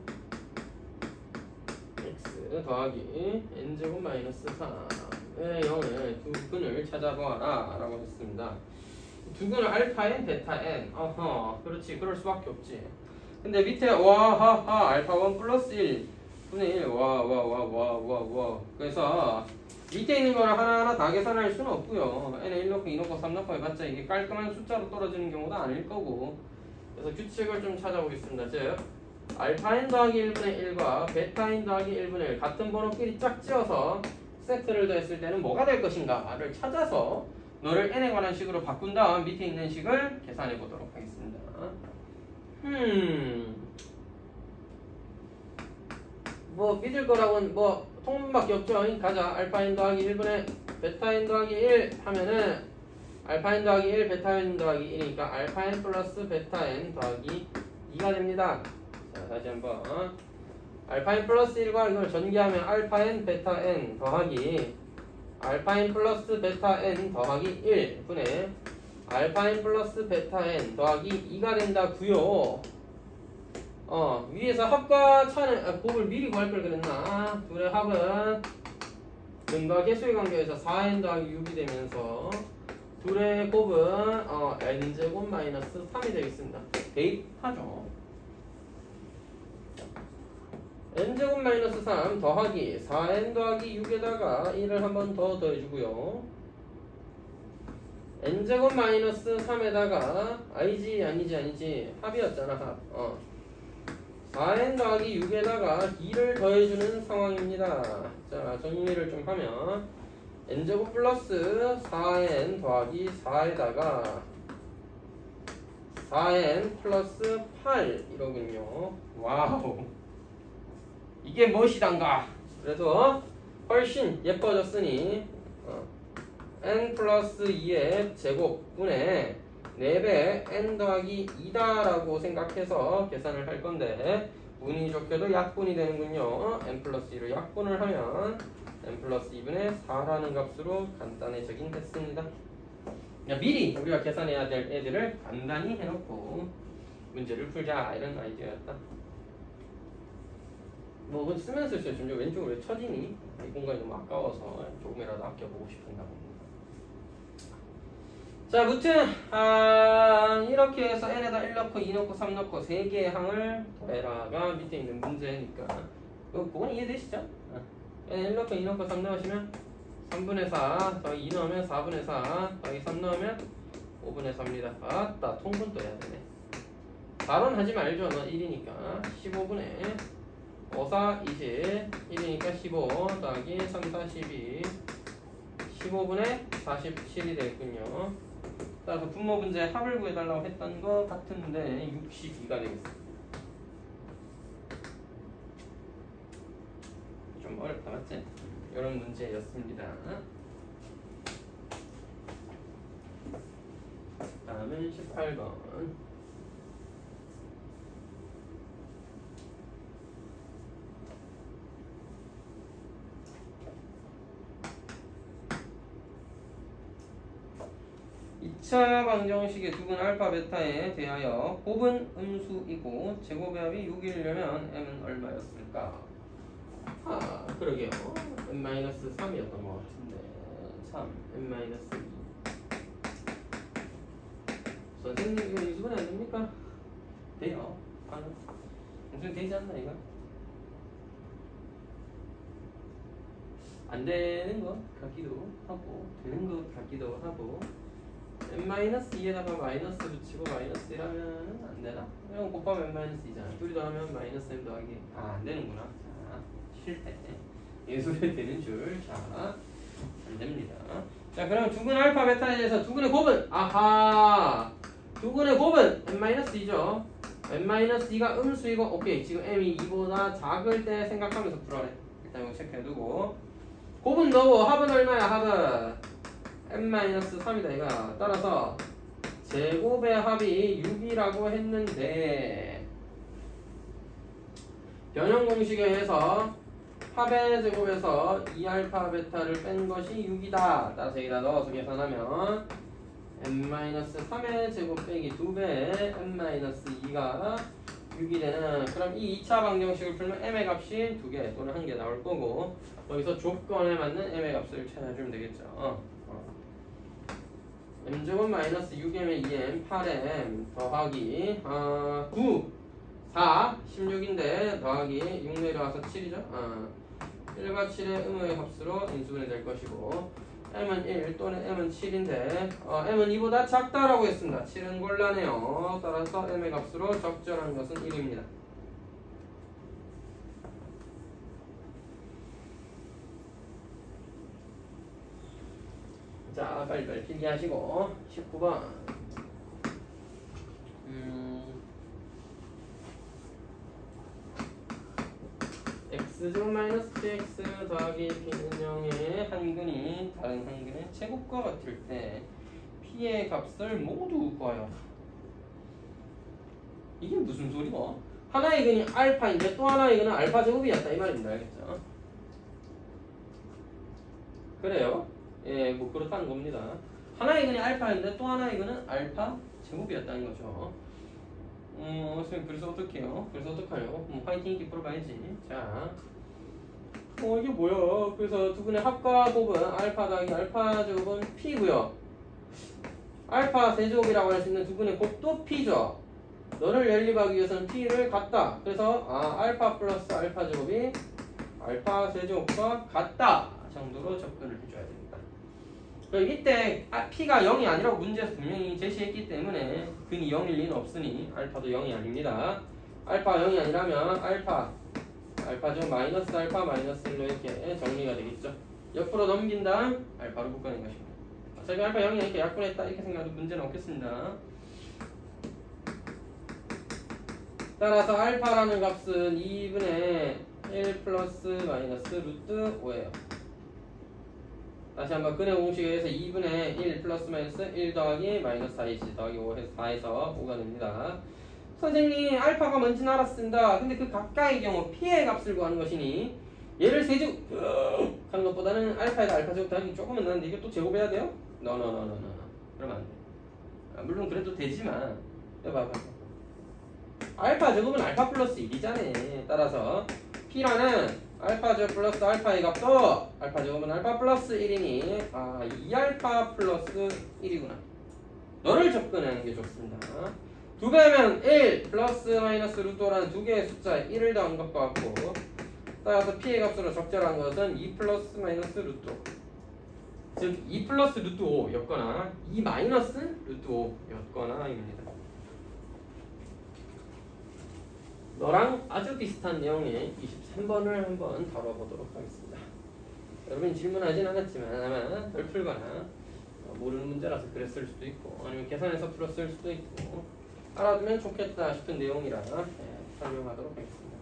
x 더하기 n제곱 마이너스 3의 0을 두 근을 찾아보아라 라고 했습니다. 두 근을 알파 n, 베타 n. 그렇지, 그럴 수밖에 없지. 근데 밑에 와하하 알파 1 플러스 1 분의 1 와. 그래서 밑에 있는 거를 하나하나 다 계산할 수는 없고요. n에 1 넣고 2 넣고 3 넣고 해봤자 이게 깔끔한 숫자로 떨어지는 경우도 아닐 거고. 그래서 규칙을 좀 찾아보겠습니다. 즉 알파 n 더하기 1분의 1과 베타 n 더하기 1분의 1 같은 번호끼리 짝지어서 세트를 더했을 때는 뭐가 될 것인가를 찾아서 너를 n에 관한 식으로 바꾼 다음 밑에 있는 식을 계산해 보도록 하겠습니다. 뭐 믿을 거라고는 뭐 통분밖에 없죠. 가자. 알파 n 더하기 1분의 베타 n 더하기 1 하면은 알파 n 더하기 1 베타 n 더하기 1이니까 알파 n 플러스 베타 n 더하기 2가 됩니다. 자, 다시 한번 알파 n 플러스 1과 이걸 전개하면 알파 n 베타 n 더하기 알파 n 플러스 베타 n 더하기 1분의 알파 n 플러스 베타 n 더하기 2가 된다구요. 위에서 합과 차는 곱을 미리 구할 걸 그랬나? 둘의 합은 근과 계수의 관계에서 4n 더하기 6이 되면서 둘의 곱은 n제곱 마이너스 3이 되겠습니다. 대입하죠. n제곱 마이너스 3 더하기 4n 더하기 6에다가 1을 한 번 더 더해주고요. n제곱 마이너스 3에다가 아니지 합이었잖아. 합. 4n 더하기 6에다가 2를 더해주는 상황입니다. 자, 정리를 좀 하면 n제곱 플러스 4n 더하기 4에다가 4n 플러스 8 이러군요. 와우, 이게 무엇이단가? 그래도 훨씬 예뻐졌으니 n 플러스 2의 제곱분의 4배 n 더하기 2다 라고 생각해서 계산을 할 건데 운이 좋게도 약분이 되는군요. n 플러스 2를 약분을 하면 n 플러스 2분의 4라는 값으로 간단해지긴 했습니다. 미리 우리가 계산해야 될 애들을 간단히 해놓고 문제를 풀자 이런 아이디어였다. 뭐 그건 쓰면서 있어요. 좀 왼쪽으로 왜 쳐지니? 이 공간이 너무 아까워서 조금이라도 아껴보고 싶은가 봅니다. 자, 무튼 이렇게 해서 n에다 1 넣고 2 넣고 3 넣고 3개의 항을 더해라가 밑에 있는 문제니까 그건 이해되시죠? n 1 넣고 2 넣고 3 넣으시면 3분의 4 더하기 2 넣으면 4분의 4 더하기 3 넣으면 5분의 4입니다. 아따 통분 또 해야 되네. 4론 하지 말죠. 너 1이니까 15분의 5, 4, 20 1이니까 15 더하기 3, 4, 12 15분의 47이 되겠군요. 따라서 분모 문제 합을 구해달라고 했던 거 같은데 62가 되겠습니다. 좀 어렵다 맞지? 이런 문제였습니다. 다음은 18번. 차 방정식의 두근 알파 베타에 대하여 곱은 음수이고 제곱의 합이 6이려면 m은 얼마였을까? 아 그러게요. n-3이었던 것 같은데 3, n-2 선생님 이거 인수분해 안 됩니까? 돼요. 무슨 되지 않나 이거? 안 되는 것 같기도 하고 되는 것 같기도 하고 n-2에다가 마이너스 붙이고 마이너스 1하면 안 되나? 이건 곱하면 n-2잖아. 둘이 더하면 마이너스 m 더하기 안 되는구나. 자, 실패. 예술에 되는 줄. 자, 안 됩니다. 자, 그럼 두근 알파 베타에 대해서 두근의 곱은 아하! 두근의 곱은 n-2죠. n-2가 음수이고 오케이. 지금 m이 2보다 작을 때 생각하면서 풀어래. 일단 이거 체크해두고 곱은 너고 합은 얼마야? 합은 n-3이다 이거야. 따라서 제곱의 합이 6이라고 했는데 변형 공식에 의해서 합의 제곱에서 2알파 베타를 뺀 것이 6이다. 따라서 여기다 넣어서 계산하면 n-3의 제곱 빼기 2배 n-2가 6이 되는. 그럼 이 2차 방정식을 풀면 m의 값이 2개 또는 1개 나올 거고 여기서 조건에 맞는 m의 값을 찾아주면 되겠죠. m제곱 마이너스 6m의 2m 8m 더하기 9 4 16인데 더하기 6 내려와서 7이죠. 1과 7의 음의 합수로 인수분해 될 것이고 m은 1 또는 m은 7인데 m은 2보다 작다라고 했습니다. 7은 곤란해요. 따라서 m의 값으로 적절한 것은 1입니다. 자, 빨리빨리 필기하시고 19번 x제곱 마이너스 bx 더하기 b는 0의 한 근이 다른 한 근의 제곱과 같을 때 p의 값을 모두 구하여. 이게 무슨 소리고? 하나의 근이 알파인데 또 하나의 근은 알파 제곱이었다 이 말입니다. 알겠죠? 그래요? 예, 뭐 그렇다는 겁니다. 하나의 근이 알파인데 또 하나의 근은 알파 제곱이었다는 거죠. 선생님 그래서 어떡해요? 그래서 어떡하려고? 화이팅 있게 풀어봐야지. 자, 이게 뭐야? 그래서 두 분의 합과 곱은 알파 더하기 알파 제곱은 p고요. 알파 세제곱이라고 할 수 있는 두 분의 곱도 p죠. 너를 연립하기 위해서는 p를 같다. 그래서 알파 플러스 알파 제곱이 알파 세제곱과 같다 정도로 접근을 해줘야 됩니다. 이때 p가 0이 아니라고 문제에서 분명히 제시했기 때문에 근이 0일 리는 없으니 알파도 0이 아닙니다. 알파가 0이 아니라면 알파 좀 마이너스 알파 마이너스 1로 이렇게 정리가 되겠죠. 옆으로 넘긴 다음 알파로 묶어낸 것입니다. 저희가 알파 0이니까 약분했다 이렇게 생각해도 문제는 없겠습니다. 따라서 알파라는 값은 2분의 1 플러스 마이너스 루트 5예요. 다시 한번 근의 공식에 의해서 2분의 1 플러스 마이너스 1 더하기 마이너스 4이지 더하기 4에서 5가 됩니다. 선생님 알파가 뭔지는 알았습니다. 근데 그 각각의 경우 p의 값을 구하는 것이니 얘를 세제곱 하는 것보다는 알파에다 알파 제곱 더하기 조금은 나는데 이게 또 제곱해야 돼요? No. 그러면 안 돼. 물론 그래도 되지만 봐봐. 알파 제곱은 알파 플러스 1이잖아. 따라서 P라는 알파 제곱 플러스 알파의 값도 알파 제곱은 알파 플러스 1이니 2알파 플러스 1이구나. 너를 접근하는 게 좋습니다. 2배면 1 플러스 마이너스 루트 5라는 두 개의 숫자에 1을 더한 것과 같고, 따라서 P의 값으로 적절한 것은 2 플러스 마이너스 루트 5. 즉 2 플러스 루트 5였거나 2 마이너스 루트 5였거나 입니다. 너랑 아주 비슷한 내용의 23번을 한번 다뤄보도록 하겠습니다. 여러분이 질문하진 않았지만 아마 덜 풀거나 모르는 문제라서 그랬을 수도 있고 아니면 계산해서 풀었을 수도 있고 알아두면 좋겠다 싶은 내용이라 설명하도록 하겠습니다.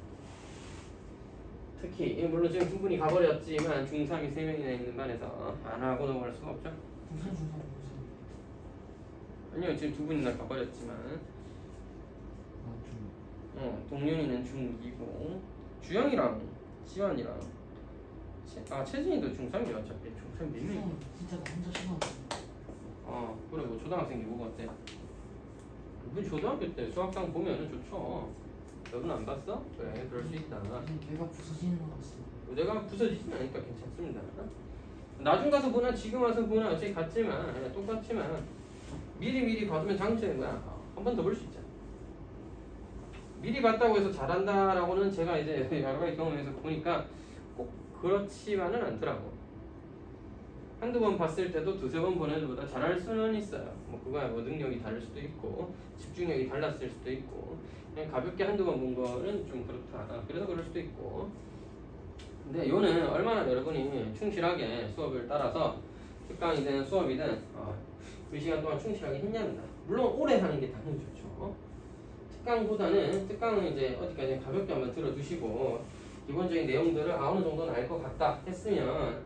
특히 물론 지금 두 분이 가버렸지만 중3이 3명이나 있는 반에서 안 하고 넘어갈 수가 없죠. 무슨 아니요, 지금 두 분이나 가버렸지만 동윤이는 중2고 주영이랑 지원이랑 채진이도 중3이죠. 어차피 중3 몇 명이? 진짜 나 혼자 싫어하고. 그래 뭐 초등학생 교복 어때? 우리 초등학교 때 수학상 보면은 좋죠. 여러분 안 봤어? 그래 그럴 수 있다. 내가 부서지는 것 같아. 내가 부서지진 않으니까 괜찮습니다. 나중 가서 보나 지금 와서 보나 어차피 같지만 똑같지만 미리 봐두면 장점인 거야. 한 번 더 볼 수 있잖아. 미리 봤다고 해서 잘한다라고는 제가 이제 여러 가지 경험에서 보니까 꼭 그렇지만은 않더라고. 한두 번 봤을 때도 두세 번 보는 것보다 잘할 수는 있어요. 뭐 그거야 뭐 능력이 다를 수도 있고 집중력이 달랐을 수도 있고 그냥 가볍게 한두 번 본 거는 좀 그렇다. 그래서 그럴 수도 있고. 근데 요는 얼마나 여러분이 충실하게 수업을 따라서 특강이든 수업이든 그 시간 동안 충실하게 했냐입니다. 물론 오래 하는 게 당연히 좋죠. 특강은 이제 어디까지 가볍게 한번 들어두시고 기본적인 내용들을 어느 정도는 알 것 같다 했으면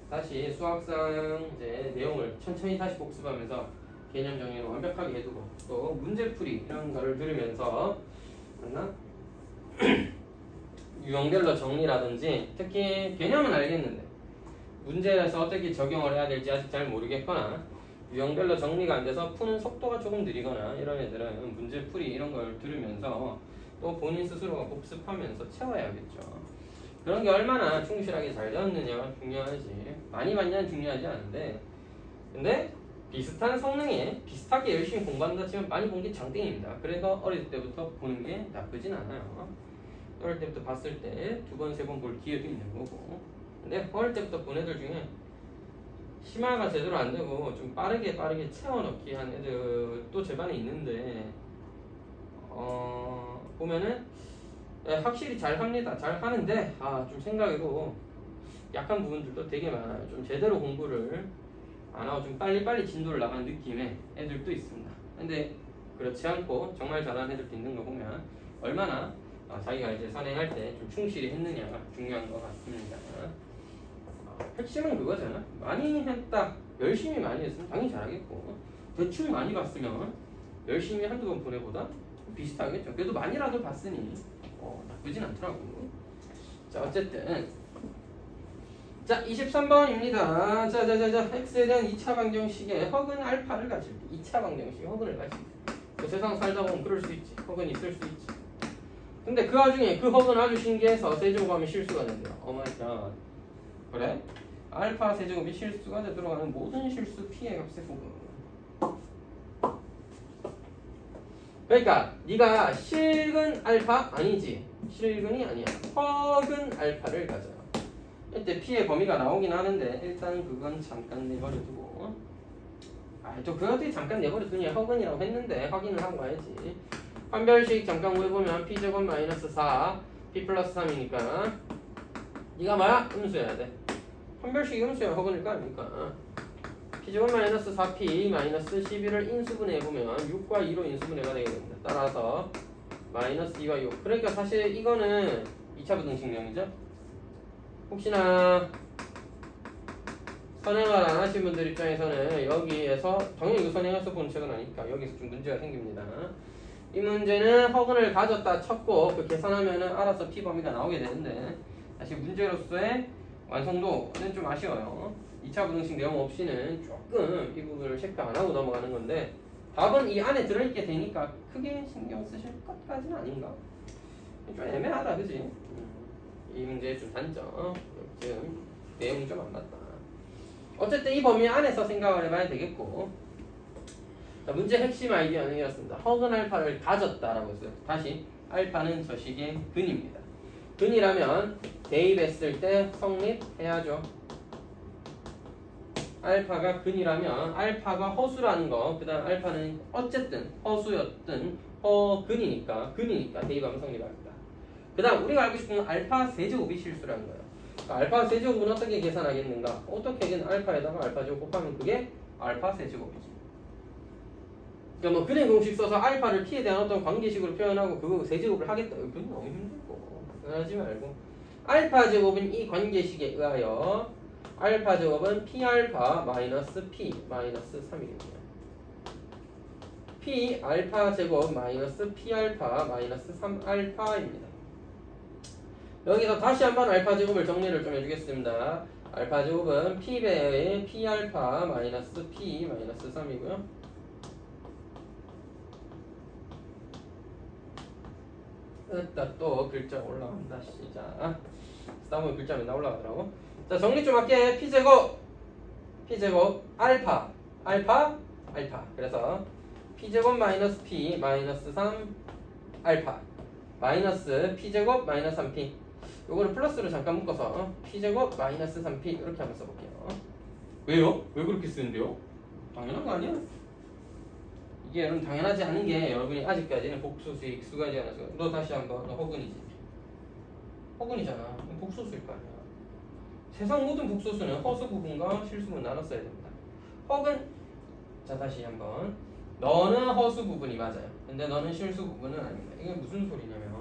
다시 수학상 이제 내용을 천천히 다시 복습하면서 개념 정리를 완벽하게 해두고 또 문제풀이 이런 거를 들으면서 맞나? 유형별로 정리라든지 특히 개념은 알겠는데 문제에서 어떻게 적용을 해야 될지 아직 잘 모르겠거나 유형별로 정리가 안 돼서 푸는 속도가 조금 느리거나 이런 애들은 문제풀이 이런 걸 들으면서 또 본인 스스로가 복습하면서 채워야겠죠. 그런 게 얼마나 충실하게 잘 되었느냐가 중요하지. 많이 봤냐는 중요하지 않은데 근데 비슷한 성능에 비슷하게 열심히 공부한다 치면 많이 본 게 장땡입니다. 그래서 어릴 때부터 보는 게 나쁘진 않아요. 어릴 때부터 봤을 때 두 번, 세 번 볼 기회도 있는 거고. 근데 어릴 때부터 본 애들 중에 심화가 제대로 안 되고 좀 빠르게 채워넣기 한 애들도 제 반에 있는데 보면은 확실히 잘 합니다. 잘 하는데 좀 생각해도 약한 부분들도 되게 많아요. 좀 제대로 공부를 안 하고 좀 빨리 진도를 나가는 느낌의 애들도 있습니다. 근데 그렇지 않고 정말 잘하는 애들도 있는 거 보면 얼마나 자기가 이제 선행할 때 좀 충실히 했느냐가 중요한 것 같습니다. 핵심은 그거잖아. 많이 했다. 열심히 많이 했으면 당연히 잘하겠고 대충 많이 봤으면 열심히 한두 번 보내보다 비슷하겠죠. 그래도 많이라도 봤으니 나쁘진 않더라고. 자 어쨌든 자 23번입니다. 자 x에 대한 2차 방정식에 허근 알파를 가질 때 2차 방정식에 허근을 가질 때 세상 살다 보면 그럴 수 있지. 허근이 있을 수 있지. 근데 그 와중에 그 허근 아주 신기해서 세제곱하면 실수가 된대요. 오마이갓. 그래? 알파 세제곱이 실수가 되도록 하는 모든 실수 P의 값의 호근. 그러니까 네가 실근 알파 아니지. 실근이 아니야. 허근 알파를 가져요. 이때 P의 범위가 나오긴 하는데 일단 그건 잠깐 내버려두고 또 그것도 잠깐 내버려두니 허근이라고 했는데 확인을 하고 가야지. 판별식 잠깐 구해보면 P제곱 마이너스 4 P 플러스 3이니까 네가 뭐야? 음수여야 돼. 판별식 음수야 허근일 거 아닙니까? P제곱 마이너스 4P 마이너스 12를 인수분해해보면 6과 2로 인수분해가 되게 됩니다. 따라서 마이너스 2와 6. 그러니까 사실 이거는 2차 부등식량이죠. 혹시나 선행을 안 하신 분들 입장에서는 여기에서 당연히 이거 선행해서 본 책은 아니니까 여기서 좀 문제가 생깁니다. 이 문제는 허근을 가졌다 쳤고 그 계산하면은 알아서 P 범위가 나오게 되는데 사실 문제로서의 완성도는 좀 아쉬워요. 2차 부등식 내용 없이는 조금 이 부분을 체크 안 하고 넘어가는 건데 답은 이 안에 들어있게 되니까 크게 신경 쓰실 것까지는 아닌가? 좀 애매하다, 그지? 이 문제의 좀 단점, 지금 내용이 좀 안 맞다. 어쨌든 이 범위 안에서 생각을 해봐야 되겠고, 자, 문제 핵심 아이디어는 이렇습니다. 허근 알파를 가졌다라고 했어요. 다시 알파는 저식의 근입니다. 근이라면 대입했을 때 성립해야죠. 알파가 근이라면 알파가 허수라는 거, 그 다음 알파는 어쨌든 허수였든 근이니까 대입하면 성립합니다. 그 다음 우리가 알고 싶은 건 알파 세제곱이 실수라는 거예요. 그러니까 알파 세제곱은 어떻게 계산하겠는가? 어떻게든 알파에다가 알파 제곱 곱하면 그게 알파 세제곱이지. 그러니까 뭐 근의 공식 써서 알파를 p에 대한 어떤 관계식으로 표현하고 그거 세제곱을 하겠다. 그건 너무 힘들고 하지 말고 알파 제곱은 이 관계식에 의하여 알파 제곱은 p알파 마이너스 p 마이너스 3이겠네요. p 알파 제곱 마이너스 p알파 마이너스 3알파입니다. 여기서 다시 한번 알파 제곱을 정리를 좀 해주겠습니다. 알파 제곱은 p배의 p알파 마이너스 p 마이너스 3이고요. 일단 또 글자 올라간다. 시작. 다음은 글자 맨날 올라가더라고. 자, 정리 좀 할게. p제곱 알파 그래서 p제곱 마이너스 p 마이너스 3 알파 마이너스 p제곱 마이너스 3p. 요거를 플러스로 잠깐 묶어서 p제곱 마이너스 3p 이렇게 한번 써볼게요. 왜요? 왜 그렇게 쓰는데요? 당연한 거 아니야? 이게 여러분 당연하지 않은 게 여러분이 아직까지는 복수수, 익숙하지 않아서. 너 다시 한번. 너 허근이지? 허근이잖아. 복수수일 거 아니야. 세상 모든 복수수는 허수 부분과 실수 부분 나눴어야 됩니다. 허근. 자, 다시 한번. 너는 허수 부분이 맞아요. 근데 너는 실수 부분은 아닙니다. 이게 무슨 소리냐면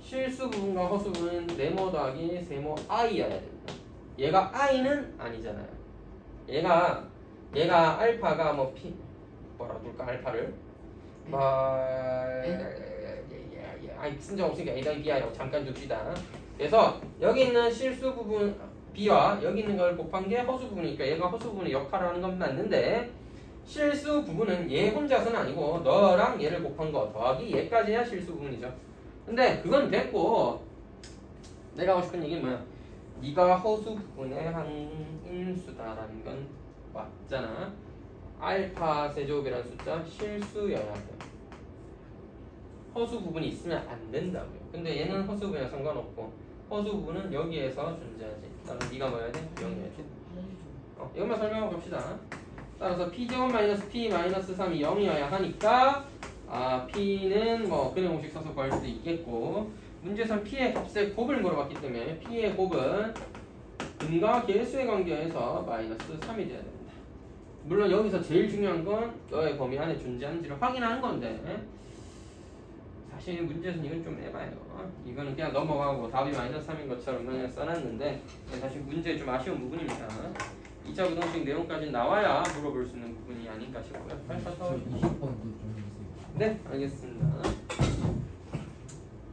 실수 부분과 허수 부분은 네모 더하기 세모 i여야 됩니다. 얘가 i는 아니잖아요. 얘가 알파가 뭐 p 뭐라고 둘까? 알파를 쓴 적 없으니까 a 더하기 b이라고 잠깐 둡시다. 그래서 여기 있는 실수 부분 b와 여기 있는 걸 곱한 게 허수 부분이니까 얘가 허수 부분의 역할을 하는 건 맞는데 실수 부분은 얘 혼자서는 아니고 너랑 얘를 곱한 거 더하기 얘까지야 실수 부분이죠. 근데 그건 됐고 내가 하고 싶은 얘기는 뭐야? 네가 허수 부분의 한 인수다라는 건 맞잖아. 알파 세제곱이라는 숫자 실수여야 돼. 허수 부분이 있으면 안 된다고요. 근데 얘는 허수 부분이랑 상관없고 허수 부분은 여기에서 존재하지. 나는 네가 뭐야 돼? 0이어야 돼. 이것만 설명하고 갑시다. 따라서 p제곱 마이너스 p 마이너스 3이 0이어야 하니까 p는 뭐 근의 공식 써서 구할 수도 있겠고 문제에서는 p의 값의 곱을 물어봤기 때문에 p의 곱은 근과 개수의 관계에서 마이너스 3이 돼야 됩니다. 물론 여기서 제일 중요한 건 너의 범위 안에 존재하는지를 확인하는 건데 사실 문제에서는 이건 좀 해봐요. 이거는 그냥 넘어가고 답이 마이너스 3인 것처럼 그냥 써놨는데 사실 문제에 좀 아쉬운 부분입니다. 2차 부등식 내용까지 나와야 물어볼 수 있는 부분이 아닌가 싶고요. 저 20번도 좀 해주세요. 네, 알겠습니다.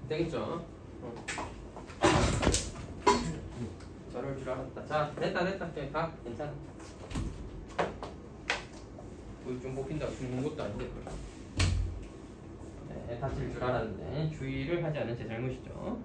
되겠죠? 저럴 줄 알았다. 자, 됐다. 그냥 가. 괜찮아. 좀 뽑힌다고 죽는 것도 아닌데 그걸. 네, 다칠 줄 알았는데 주의를 하지 않은 제 잘못이죠.